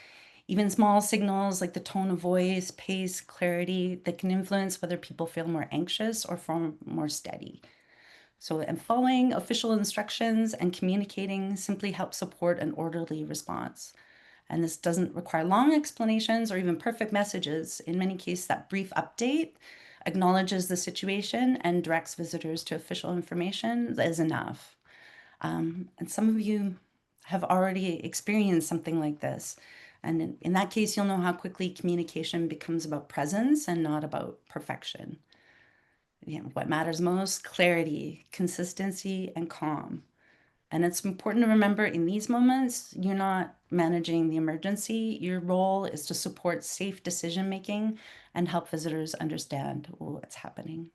even small signals like the tone of voice, pace, clarity, that can influence whether people feel more anxious or feel more steady. So, and following official instructions and communicating simply helps support an orderly response. And this doesn't require long explanations or even perfect messages. In many cases, that brief update acknowledges the situation and directs visitors to official information is enough. And some of you have already experienced something like this. And in that case, you'll know how quickly communication becomes about presence and not about perfection. What matters most? Clarity, consistency, and calm. And it's important to remember in these moments, you're not managing the emergency. Your role is to support safe decision-making and help visitors understand what's happening.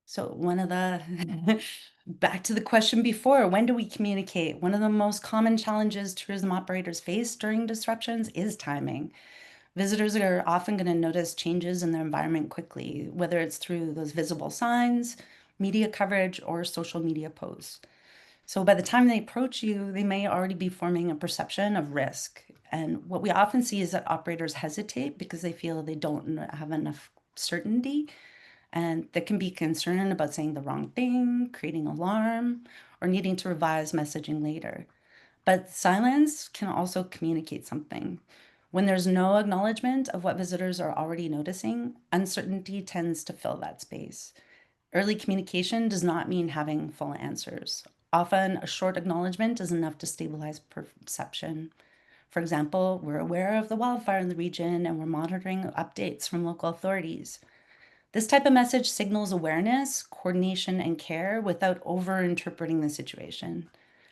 So one of the, back to the question before, when do we communicate? One of the most common challenges tourism operators face during disruptions is timing. Visitors are often going to notice changes in their environment quickly, whether it's through those visible signs, media coverage, or social media posts. So by the time they approach you, they may already be forming a perception of risk. And what we often see is that operators hesitate because they feel they don't have enough certainty, and they can be concerned about saying the wrong thing, creating alarm, or needing to revise messaging later. But silence can also communicate something. When there's no acknowledgement of what visitors are already noticing, uncertainty tends to fill that space. Early communication does not mean having full answers. Often, a short acknowledgement is enough to stabilize perception. For example, we're aware of the wildfire in the region and we're monitoring updates from local authorities. This type of message signals awareness, coordination, and care without over-interpreting the situation.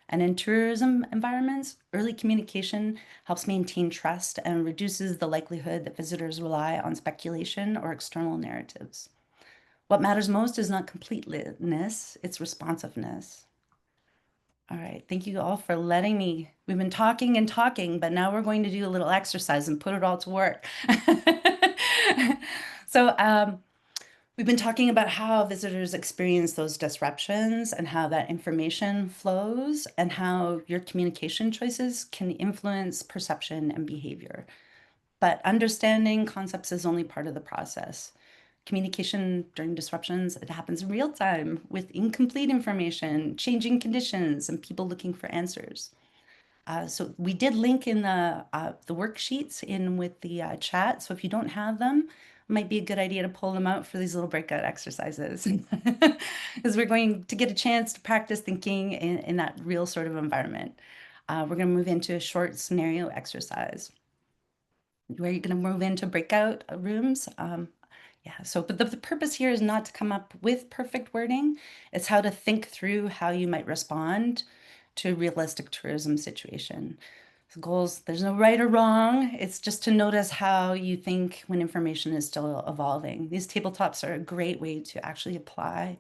And in tourism environments, early communication helps maintain trust and reduces the likelihood that visitors rely on speculation or external narratives. What matters most is not completeness, it's responsiveness. All right, thank you all for letting me. We've been talking and talking, but now we're going to do a little exercise and put it all to work. So we've been talking about how visitors experience those disruptions and how that information flows and how your communication choices can influence perception and behavior. But understanding concepts is only part of the process. Communication during disruptions, it happens in real time with incomplete information, changing conditions, and people looking for answers. So we did link in the worksheets in with the chat. So if you don't have them, it might be a good idea to pull them out for these little breakout exercises, because we're going to get a chance to practice thinking in that real sort of environment. We're going to move into a short scenario exercise where you're going to move into breakout rooms. But the purpose here is not to come up with perfect wording. It's how to think through how you might respond to a realistic tourism situation. The goals, there's no right or wrong. It's just to notice how you think when information is still evolving. These tabletops are a great way to actually apply.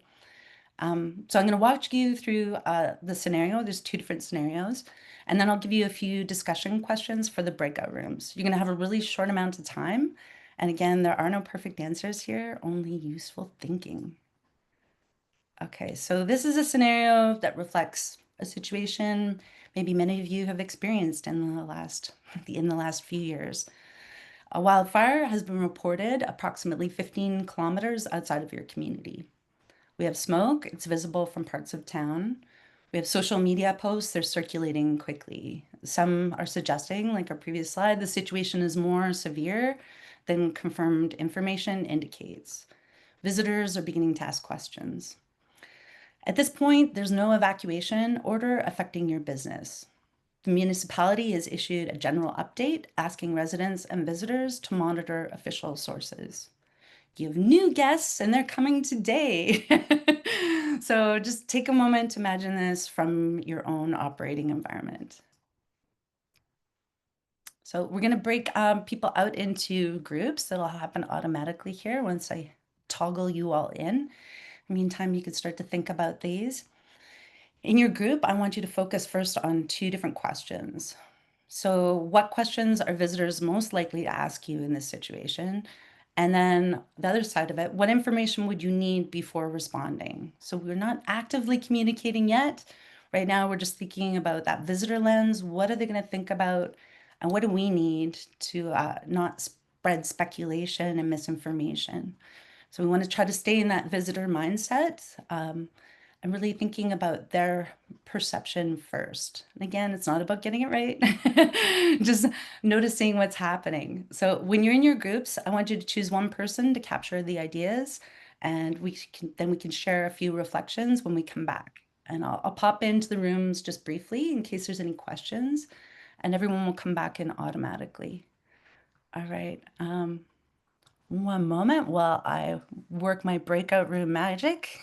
So I'm going to walk you through the scenario. There's 2 different scenarios. And then I'll give you a few discussion questions for the breakout rooms. You're going to have a really short amount of time. And again, there are no perfect answers here, only useful thinking. Okay, so this is a scenario that reflects a situation maybe many of you have experienced in the last few years. A wildfire has been reported approximately 15 kilometers outside of your community. We have smoke, it's visible from parts of town. We have social media posts, they're circulating quickly. Some are suggesting, like our previous slide, the situation is more severe than confirmed information indicates. Visitors are beginning to ask questions. At this point, there's no evacuation order affecting your business. The municipality has issued a general update asking residents and visitors to monitor official sources. You have new guests and they're coming today. So just take a moment to imagine this from your own operating environment. So we're going to break people out into groups. That'll happen automatically here once I toggle you all in. Meantime, you can start to think about these. In your group, I want you to focus first on two different questions. So what questions are visitors most likely to ask you in this situation? And then the other side of it, what information would you need before responding? So we're not actively communicating yet. Right now, we're just thinking about that visitor lens. What are they going to think about? And what do we need to not spread speculation and misinformation? So we want to try to stay in that visitor mindset. I'm really thinking about their perception first. And again, it's not about getting it right, just noticing what's happening. So when you're in your groups, I want you to choose one person to capture the ideas, and we can share a few reflections when we come back. And I'll pop into the rooms just briefly in case there's any questions, and everyone will come back in automatically. All right. One moment while I work my breakout room magic.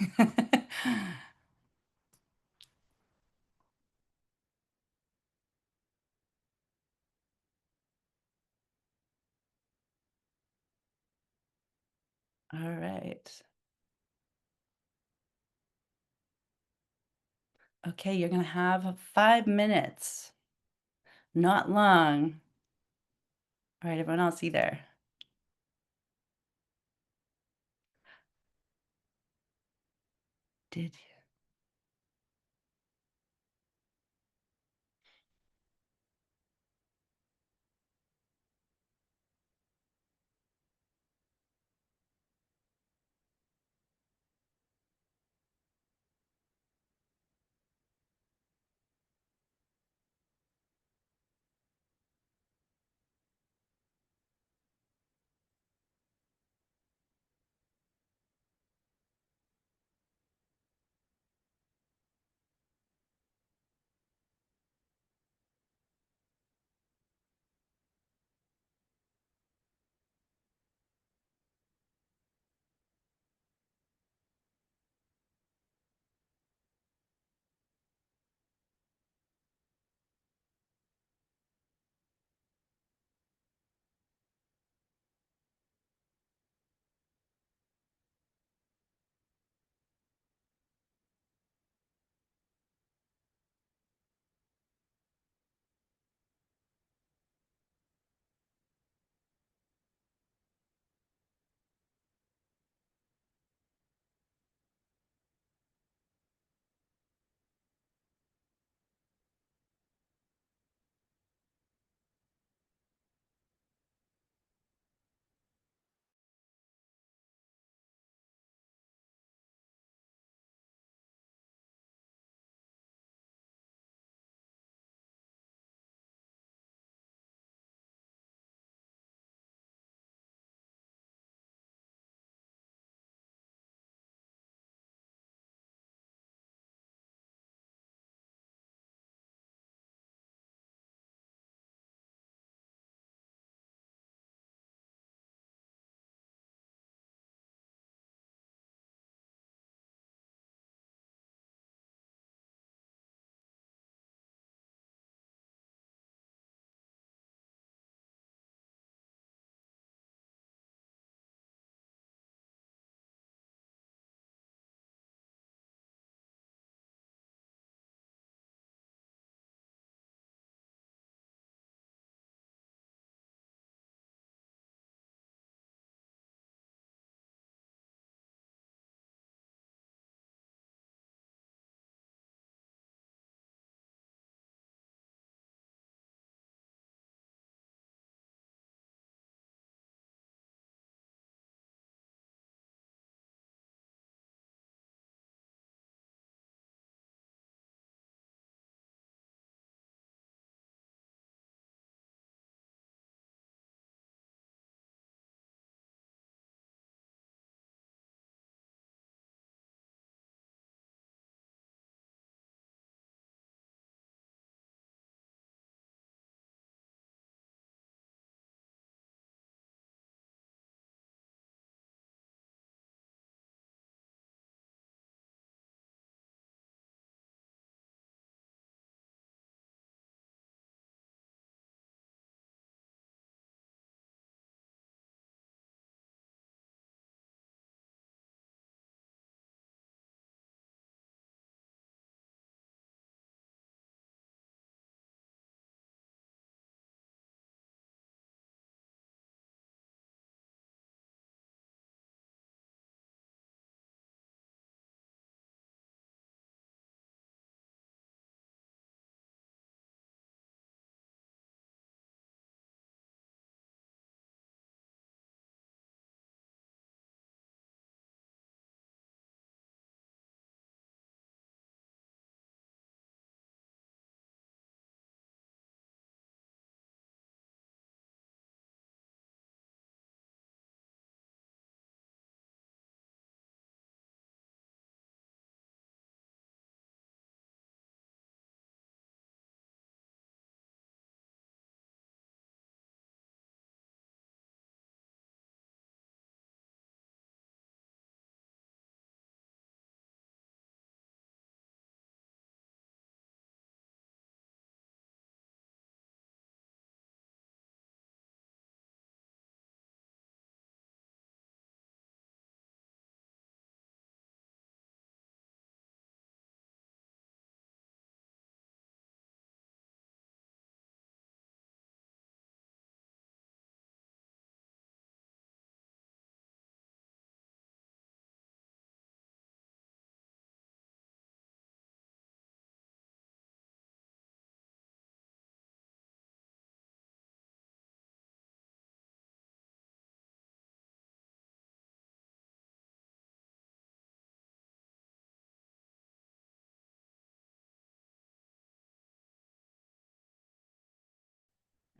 All right. Okay, you're going to have 5 minutes. Not long. All right, everyone else, you there? Did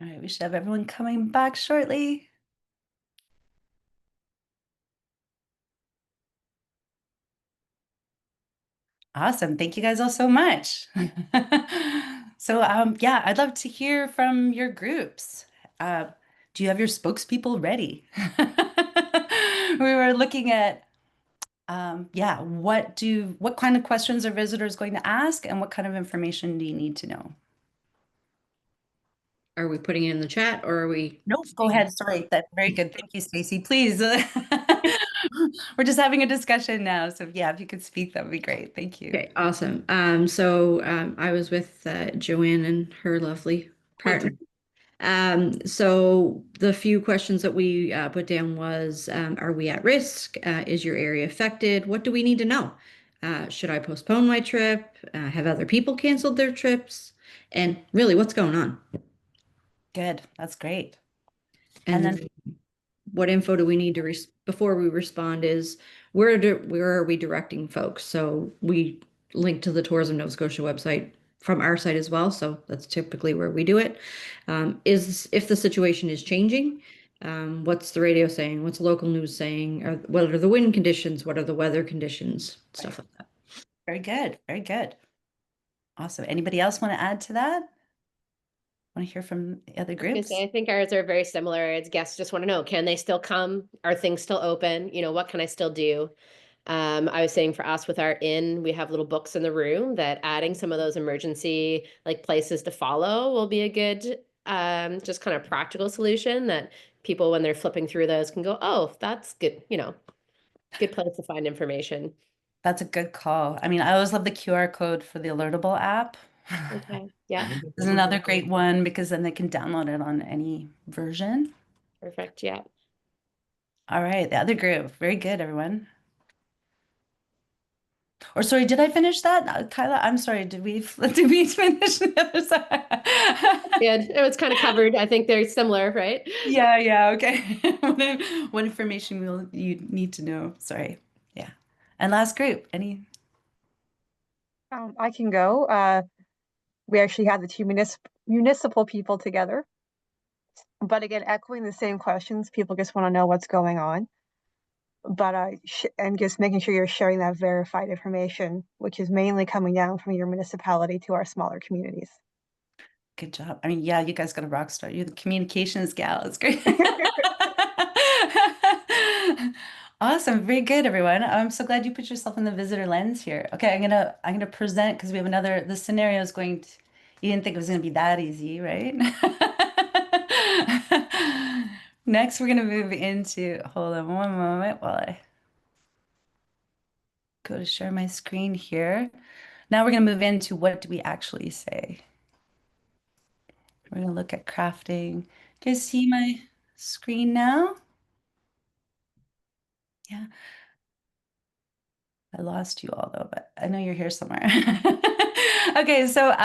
All right, we should have everyone coming back shortly. Awesome. Thank you guys all so much. So yeah, I'd love to hear from your groups. Do you have your spokespeople ready? We were looking at yeah, what kind of questions are visitors going to ask and what kind of information do you need to know? Are we putting it in the chat or are we? Nope, go ahead. Sorry, that's very good. Thank you, Stacy. Please. We're just having a discussion now. So yeah, if you could speak, that would be great. Thank you. Okay, awesome. I was with Joanne and her lovely partner. So the few questions that we put down was, are we at risk? Is your area affected? What do we need to know? Should I postpone my trip? Have other people canceled their trips? And really, what's going on? Good. That's great. And then what info do we need to before we respond is where are we directing folks? So we link to the Tourism Nova Scotia website from our site as well. So that's typically where we do it. Is if the situation is changing, what's the radio saying? What's local news saying? Or what are the wind conditions? What are the weather conditions? Stuff like that. Very good. Very good. Awesome. Anybody else want to add to that? Want to hear from the other groups? I think ours are very similar. It's guests just want to know, can they still come? Are things still open? You know, what can I still do? I was saying for us with our inn, we have little books in the room that adding some of those emergency like places to follow will be a good just kind of practical solution that people when they're flipping through those can go, oh, that's good, you know, good place to find information. That's a good call. I mean, I always love the QR code for the Alertable app. Okay. Yeah. This is another great one because then they can download it on any version. Perfect. Yeah. All right, the other group. Very good, everyone. Or sorry, did I finish that? Kyla, I'm sorry. Did we finish the other side? Yeah, it was kind of covered. I think they're similar, right? Yeah, okay. What information will you need to know? Sorry. Yeah. And last group, any? I can go. We actually had the two municipal people together. But again, echoing the same questions, people just want to know what's going on. But and just making sure you're sharing that verified information, which is mainly coming down from your municipality to our smaller communities. Good job. I mean, yeah, you guys got a rock star. You're the communications gal. It's great. Awesome. Very good, everyone. I'm so glad you put yourself in the visitor lens here. Okay, I'm gonna present because we have another. The scenario is going to. You didn't think it was gonna be that easy, right? Next, we're gonna move into. Hold on one moment while I go to share my screen here. Now we're gonna move into what do we actually say. We're gonna look at crafting. Do you see my screen now? Yeah. I lost you all though, but I know you're here somewhere. Okay, so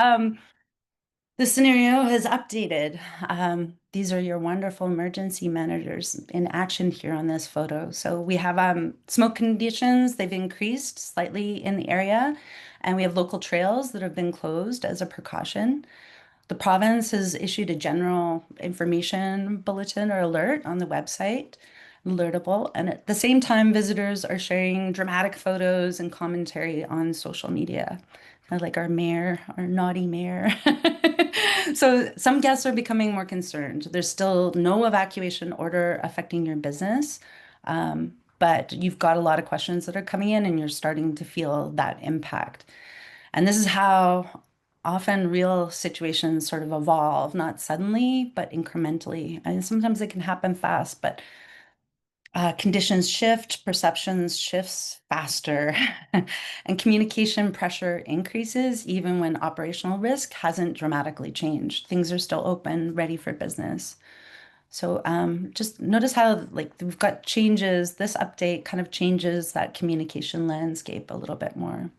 the scenario has updated. These are your wonderful emergency managers in action here on this photo. So we have smoke conditions, they've increased slightly in the area, and we have local trails that have been closed as a precaution. The province has issued a general information bulletin or alert on the website, alertable, and at the same time, visitors are sharing dramatic photos and commentary on social media, kind of like our mayor, our naughty mayor. So some guests are becoming more concerned. There's still no evacuation order affecting your business, but you've got a lot of questions that are coming in and you're starting to feel that impact. And this is how often real situations sort of evolve, not suddenly, but incrementally. And sometimes it can happen fast, but conditions shift, perceptions shifts faster, and communication pressure increases even when operational risk hasn't dramatically changed. Things are still open, ready for business. So just notice how like we've got changes, this update kind of changes that communication landscape a little bit more.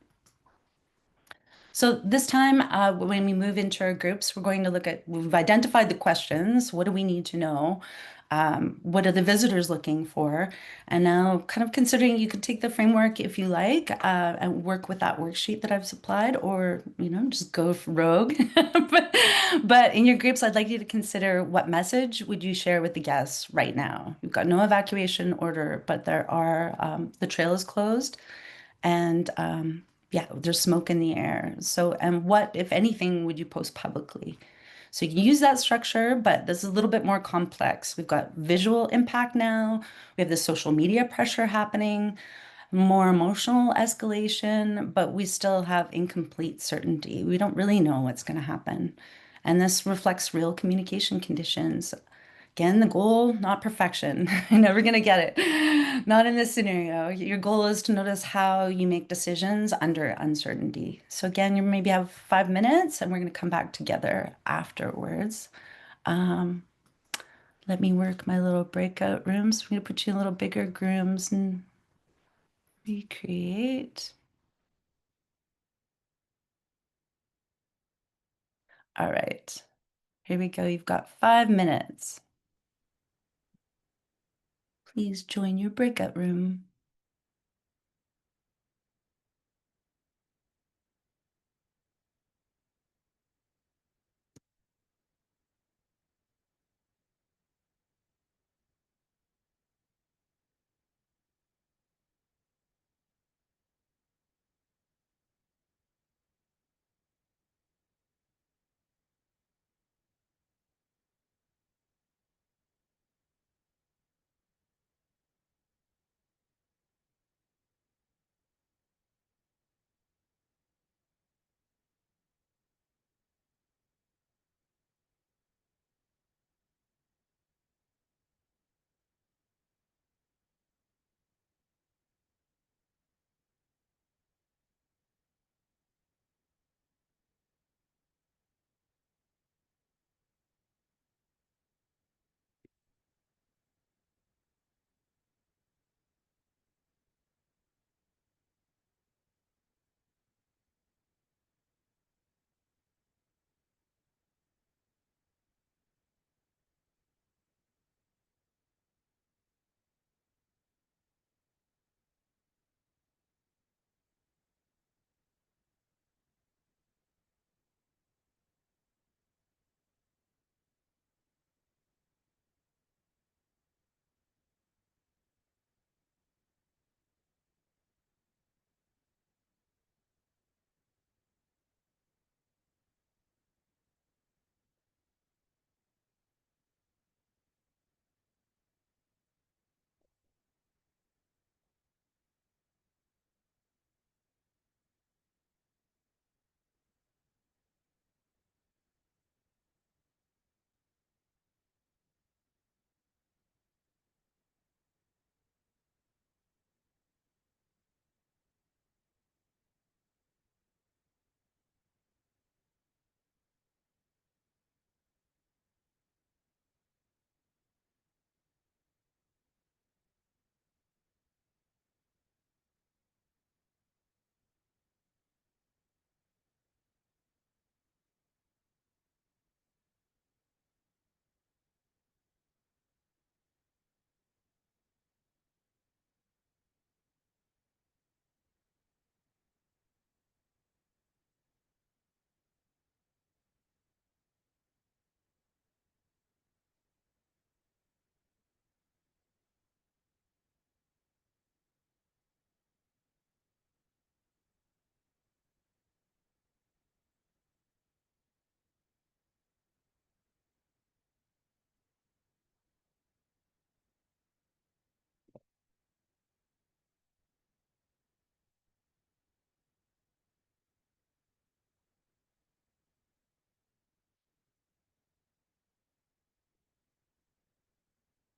So this time, when we move into our groups, we're going to look at, we've identified the questions. What do we need to know? What are the visitors looking for? And now kind of considering you could take the framework if you like, and work with that worksheet that I've supplied, or, just go rogue. But in your groups, I'd like you to consider, what message would you share with the guests right now? You've got no evacuation order, but the trail is closed, and yeah, there's smoke in the air. So, and what, if anything, would you post publicly? So you can use that structure, but this is a little bit more complex. We've got visual impact now. We have the social media pressure happening, more emotional escalation, but we still have incomplete certainty. We don't really know what's going to happen. And this reflects real communication conditions. Again, the goal, not perfection. You're never going to get it. Not in this scenario. Your goal is to notice how you make decisions under uncertainty. So again, you maybe have 5 minutes, and we're going to come back together afterwards. Let me work my little breakout rooms. I'm going to put you in little bigger rooms and recreate. All right. Here we go. You've got 5 minutes. Please join your breakout room.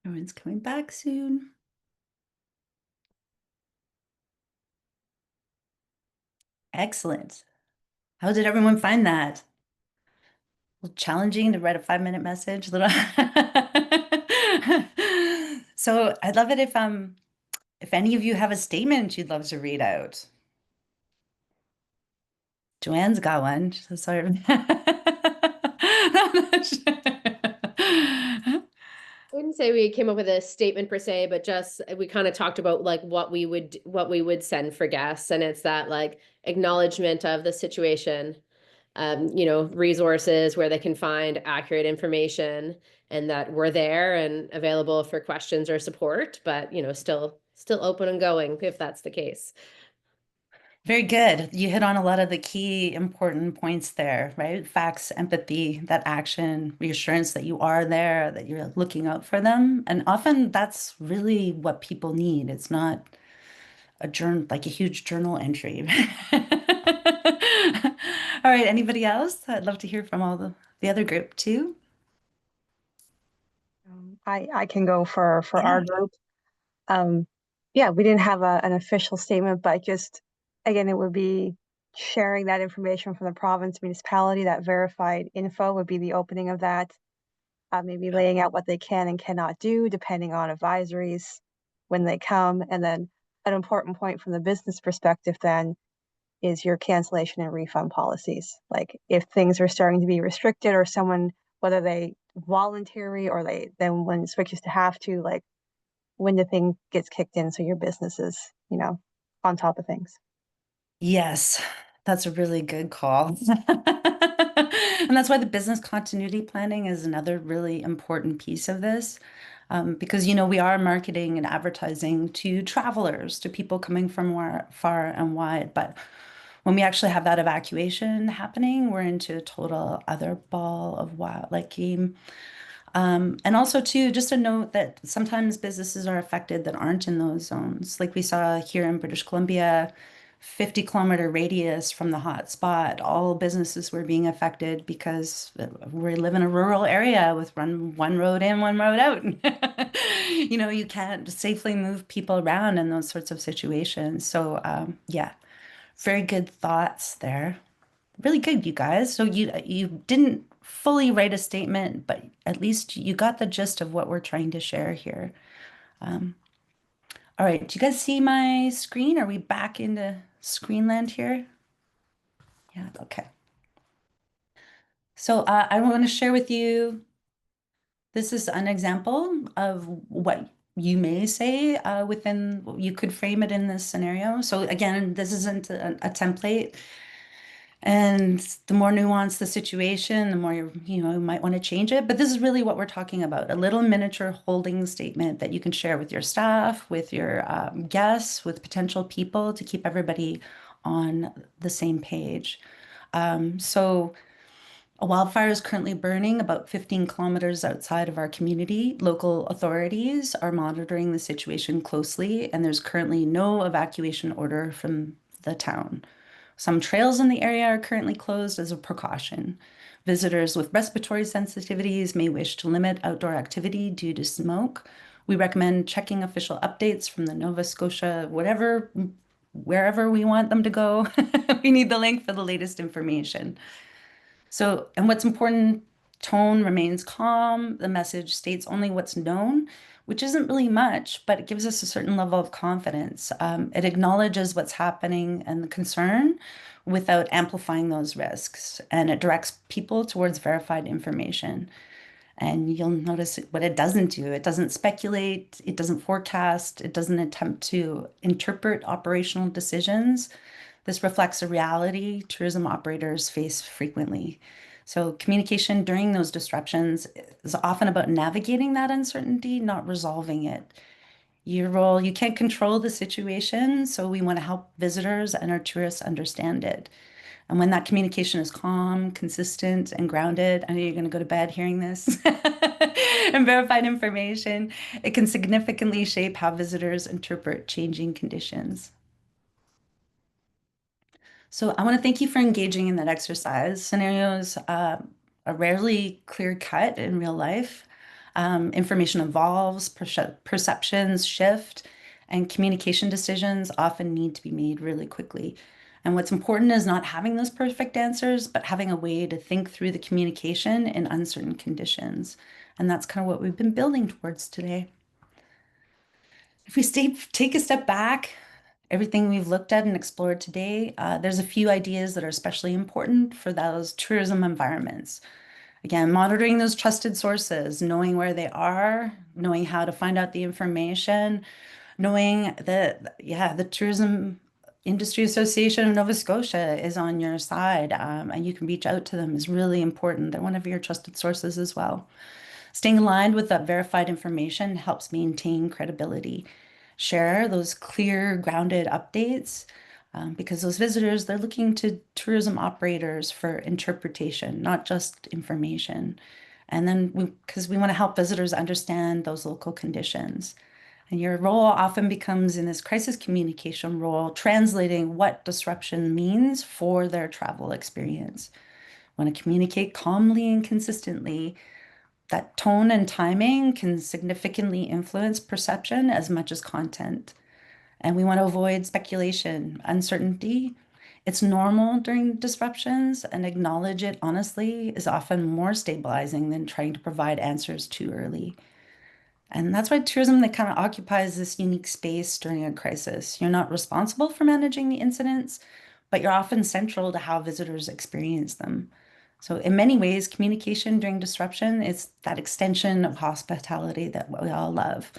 Everyone's coming back soon. Excellent. How did everyone find that? A little challenging to write a 5-minute message. So I'd love it if any of you have a statement you'd love to read out. Joanne's got one. So sorry. I wouldn't say we came up with a statement per se, but just we kind of talked about like what we would send for guests, and it's that like acknowledgement of the situation, you know, resources where they can find accurate information, and that we're there and available for questions or support, but you know, still open and going if that's the case. Very good. You hit on a lot of the key important points there, right? Facts, empathy, that action, reassurance that you are there, that you're looking out for them. And often that's really what people need. It's not a journal, like a huge journal entry. All right, anybody else? I'd love to hear from all the other group too. I can go for Yeah. our group. Yeah, we didn't have an official statement, but just, again, it would be sharing that information from the province municipality. That verified info would be the opening of that. Maybe laying out what they can and cannot do depending on advisories when they come. And then an important point from the business perspective then is your cancellation and refund policies. Like if things are starting to be restricted, or someone, whether they voluntary or then when it switches to have to, like when the thing gets kicked in, so your business is, you know, on top of things. Yes, that's a really good call. And that's why the business continuity planning is another really important piece of this. Because, you know, we are marketing and advertising to travelers, to people coming from far and wide. But when we actually have that evacuation happening, we're into a total other ball of like game. And also too, just a note that sometimes businesses are affected that aren't in those zones. Like we saw here in British Columbia, 50-kilometer radius from the hot spot, all businesses were being affected because we live in a rural area with one road in, one road out. You know, you can't safely move people around in those sorts of situations. So yeah, very good thoughts there. Really good, you guys. So you didn't fully write a statement, but at least you got the gist of what we're trying to share here. All right, do you guys see my screen? Are we back into Screenland here? Yeah, okay. So I want to share with you, this is an example of what you may say you could frame it in this scenario. So again, this isn't a template. And the more nuanced the situation, the more you might want to change it. But this is really what we're talking about, a little miniature holding statement that you can share with your staff, with your guests, with potential people to keep everybody on the same page. So a wildfire is currently burning about 15 kilometers outside of our community. Local authorities are monitoring the situation closely, and there's currently no evacuation order from the town. Some trails in the area are currently closed as a precaution. Visitors with respiratory sensitivities may wish to limit outdoor activity due to smoke. We recommend checking official updates from the Nova Scotia, wherever we want them to go. We need the link for the latest information. So, and what's important, tone remains calm. The message states only what's known, which isn't really much, but it gives us a certain level of confidence. It acknowledges what's happening and the concern without amplifying those risks. And it directs people towards verified information. And you'll notice what it doesn't do. It doesn't speculate, it doesn't forecast, it doesn't attempt to interpret operational decisions. This reflects a reality tourism operators face frequently. So communication during those disruptions is often about navigating that uncertainty, not resolving it. Your role, you can't control the situation, so we want to help visitors and our tourists understand it. And when that communication is calm, consistent, and grounded, I know you're going to go to bed hearing this, and verified information, it can significantly shape how visitors interpret changing conditions. So I want to thank you for engaging in that exercise. Scenarios are rarely clear cut in real life. Information evolves, perceptions shift, and communication decisions often need to be made really quickly. And what's important is not having those perfect answers, but having a way to think through the communication in uncertain conditions. And that's kind of what we've been building towards today. If we take a step back, everything we've looked at and explored today, there's a few ideas that are especially important for those tourism environments. Again, monitoring those trusted sources, knowing where they are, knowing how to find out the information, knowing that, yeah, the Tourism Industry Association of Nova Scotia is on your side, and you can reach out to them is really important. They're one of your trusted sources as well. Staying aligned with that verified information helps maintain credibility. Share those clear, grounded updates because those visitors, they're looking to tourism operators for interpretation, not just information. And then because we want to help visitors understand those local conditions. And your role often becomes in this crisis communication role, translating what disruption means for their travel experience. Want to communicate calmly and consistently. That tone and timing can significantly influence perception as much as content. And we want to avoid speculation, uncertainty. It's normal during disruptions, and acknowledge it honestly is often more stabilizing than trying to provide answers too early. And that's why tourism that kind of occupies this unique space during a crisis. You're not responsible for managing the incidents, but you're often central to how visitors experience them. So in many ways, communication during disruption is that extension of hospitality that we all love.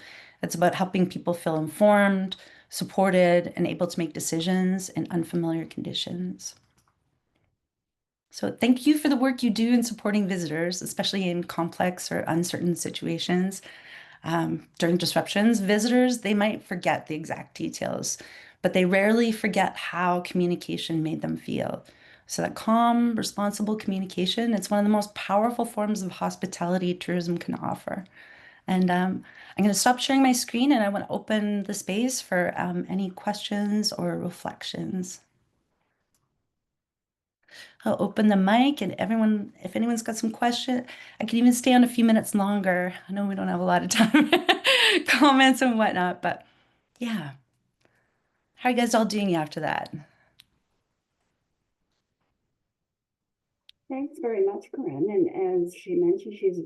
It's about helping people feel informed, supported, and able to make decisions in unfamiliar conditions. So thank you for the work you do in supporting visitors, especially in complex or uncertain situations. During disruptions, visitors, they might forget the exact details, but they rarely forget how communication made them feel. So that calm, responsible communication, it's one of the most powerful forms of hospitality tourism can offer. And I'm going to stop sharing my screen, and I want to open the space for any questions or reflections. I'll open the mic, and everyone, if anyone's got some questions, I can even stay on a few minutes longer. I know we don't have a lot of time, comments and whatnot, but yeah. How are you guys all doing after that? Thanks very much, Corrine. And as she mentioned, she's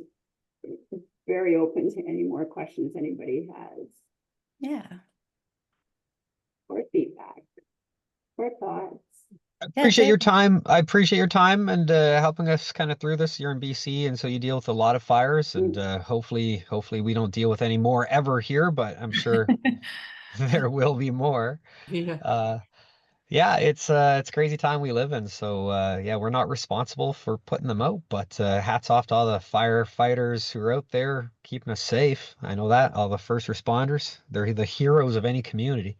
very open to any more questions anybody has. Yeah. Or feedback, or thoughts. I appreciate your time. I appreciate your time and helping us kind of through this. You're in BC, and so you deal with a lot of fires, and hopefully we don't deal with any more ever here, but I'm sure there will be more. Yeah. Yeah, it's a crazy time we live in. So yeah, we're not responsible for putting them out, but hats off to all the firefighters who are out there keeping us safe. I know that all the first responders, they're the heroes of any community.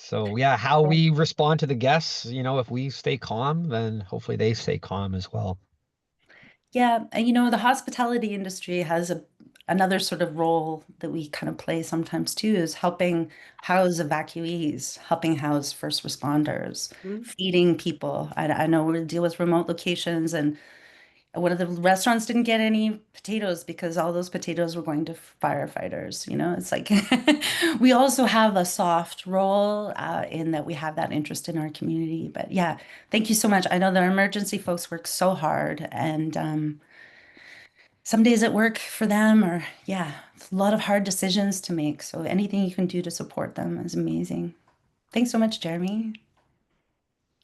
So yeah, how we respond to the guests, you know, if we stay calm, then hopefully they stay calm as well. Yeah, and you know, the hospitality industry has another sort of role that we kind of play sometimes too, is helping house evacuees, helping house first responders, feeding people. I know we deal with remote locations, and one of the restaurants didn't get any potatoes because all those potatoes were going to firefighters. You know, it's like we also have a soft role in that we have that interest in our community. But yeah, thank you so much. I know the emergency folks work so hard, and some days at work for them are, yeah, a lot of hard decisions to make. So anything you can do to support them is amazing. Thanks so much, Jeremy.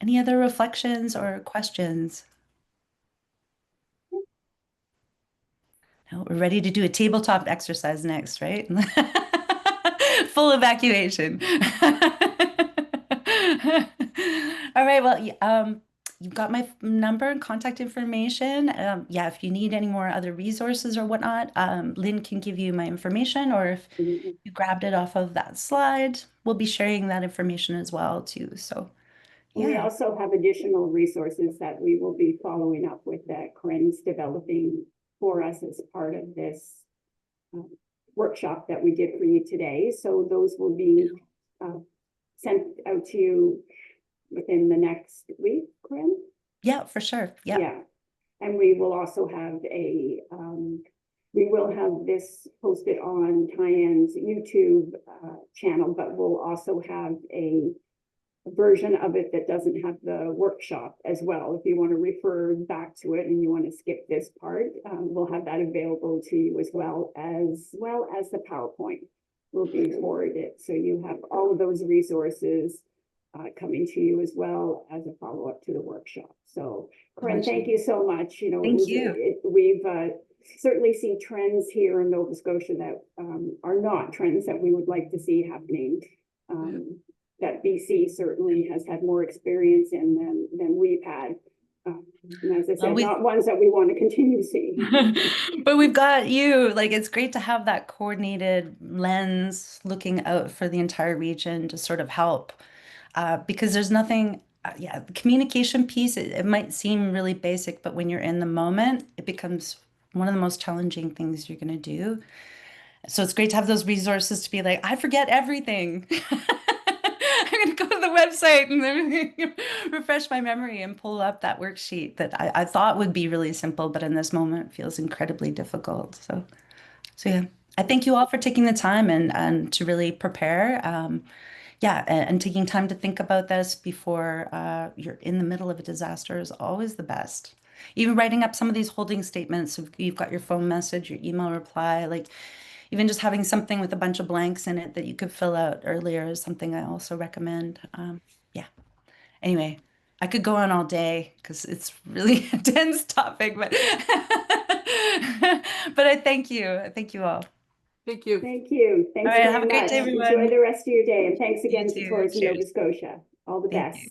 Any other reflections or questions? We're ready to do a tabletop exercise next, right? Full evacuation. All right, well, you've got my number and contact information. Yeah, if you need any more other resources or whatnot, Lynn can give you my information, or if you grabbed it off of that slide, we'll be sharing that information as well too. So yeah. We also have additional resources that we will be following up with that Corinne's developing for us as part of this workshop that we did for you today. So those will be sent out to you within the next week, Corinne? Yeah, for sure. Yeah. And we will also have we will have this posted on Tyann's YouTube channel, but we'll also have a version of it that doesn't have the workshop as well. If you want to refer back to it and you want to skip this part, we'll have that available to you as well as the PowerPoint will be forwarded. So you have all of those resources coming to you as well as a follow-up to the workshop. So, Corrine, Much. thank you so much. You know, Thank you. we've certainly seen trends here in Nova Scotia that are not trends that we would like to see happening. That BC certainly has had more experience in than we've had. And as I said, not ones that we want to continue seeing. But we've got you. Like, it's great to have that coordinated lens looking out for the entire region to sort of help. Because there's nothing, yeah, the communication piece, it might seem really basic, but when you're in the moment, it becomes one of the most challenging things you're going to do. So it's great to have those resources to be like, I forget everything. I'm going to go to the website and then refresh my memory and pull up that worksheet that I thought would be really simple, but in this moment feels incredibly difficult. So yeah, I thank you all for taking the time and to really prepare. Yeah, and taking time to think about this before you're in the middle of a disaster is always the best. Even writing up some of these holding statements, so you've got your phone message, your email reply, like even just having something with a bunch of blanks in it that you could fill out earlier is something I also recommend. Yeah. Anyway, I could go on all day because it's really a dense topic, but but I thank you. I thank you all. Thank you. Thank you. Thanks All right, very have a great much. day, everyone. Enjoy the rest of your day, and thanks again to too. Tourism Nova Cheers. Scotia. All the Thank best. you.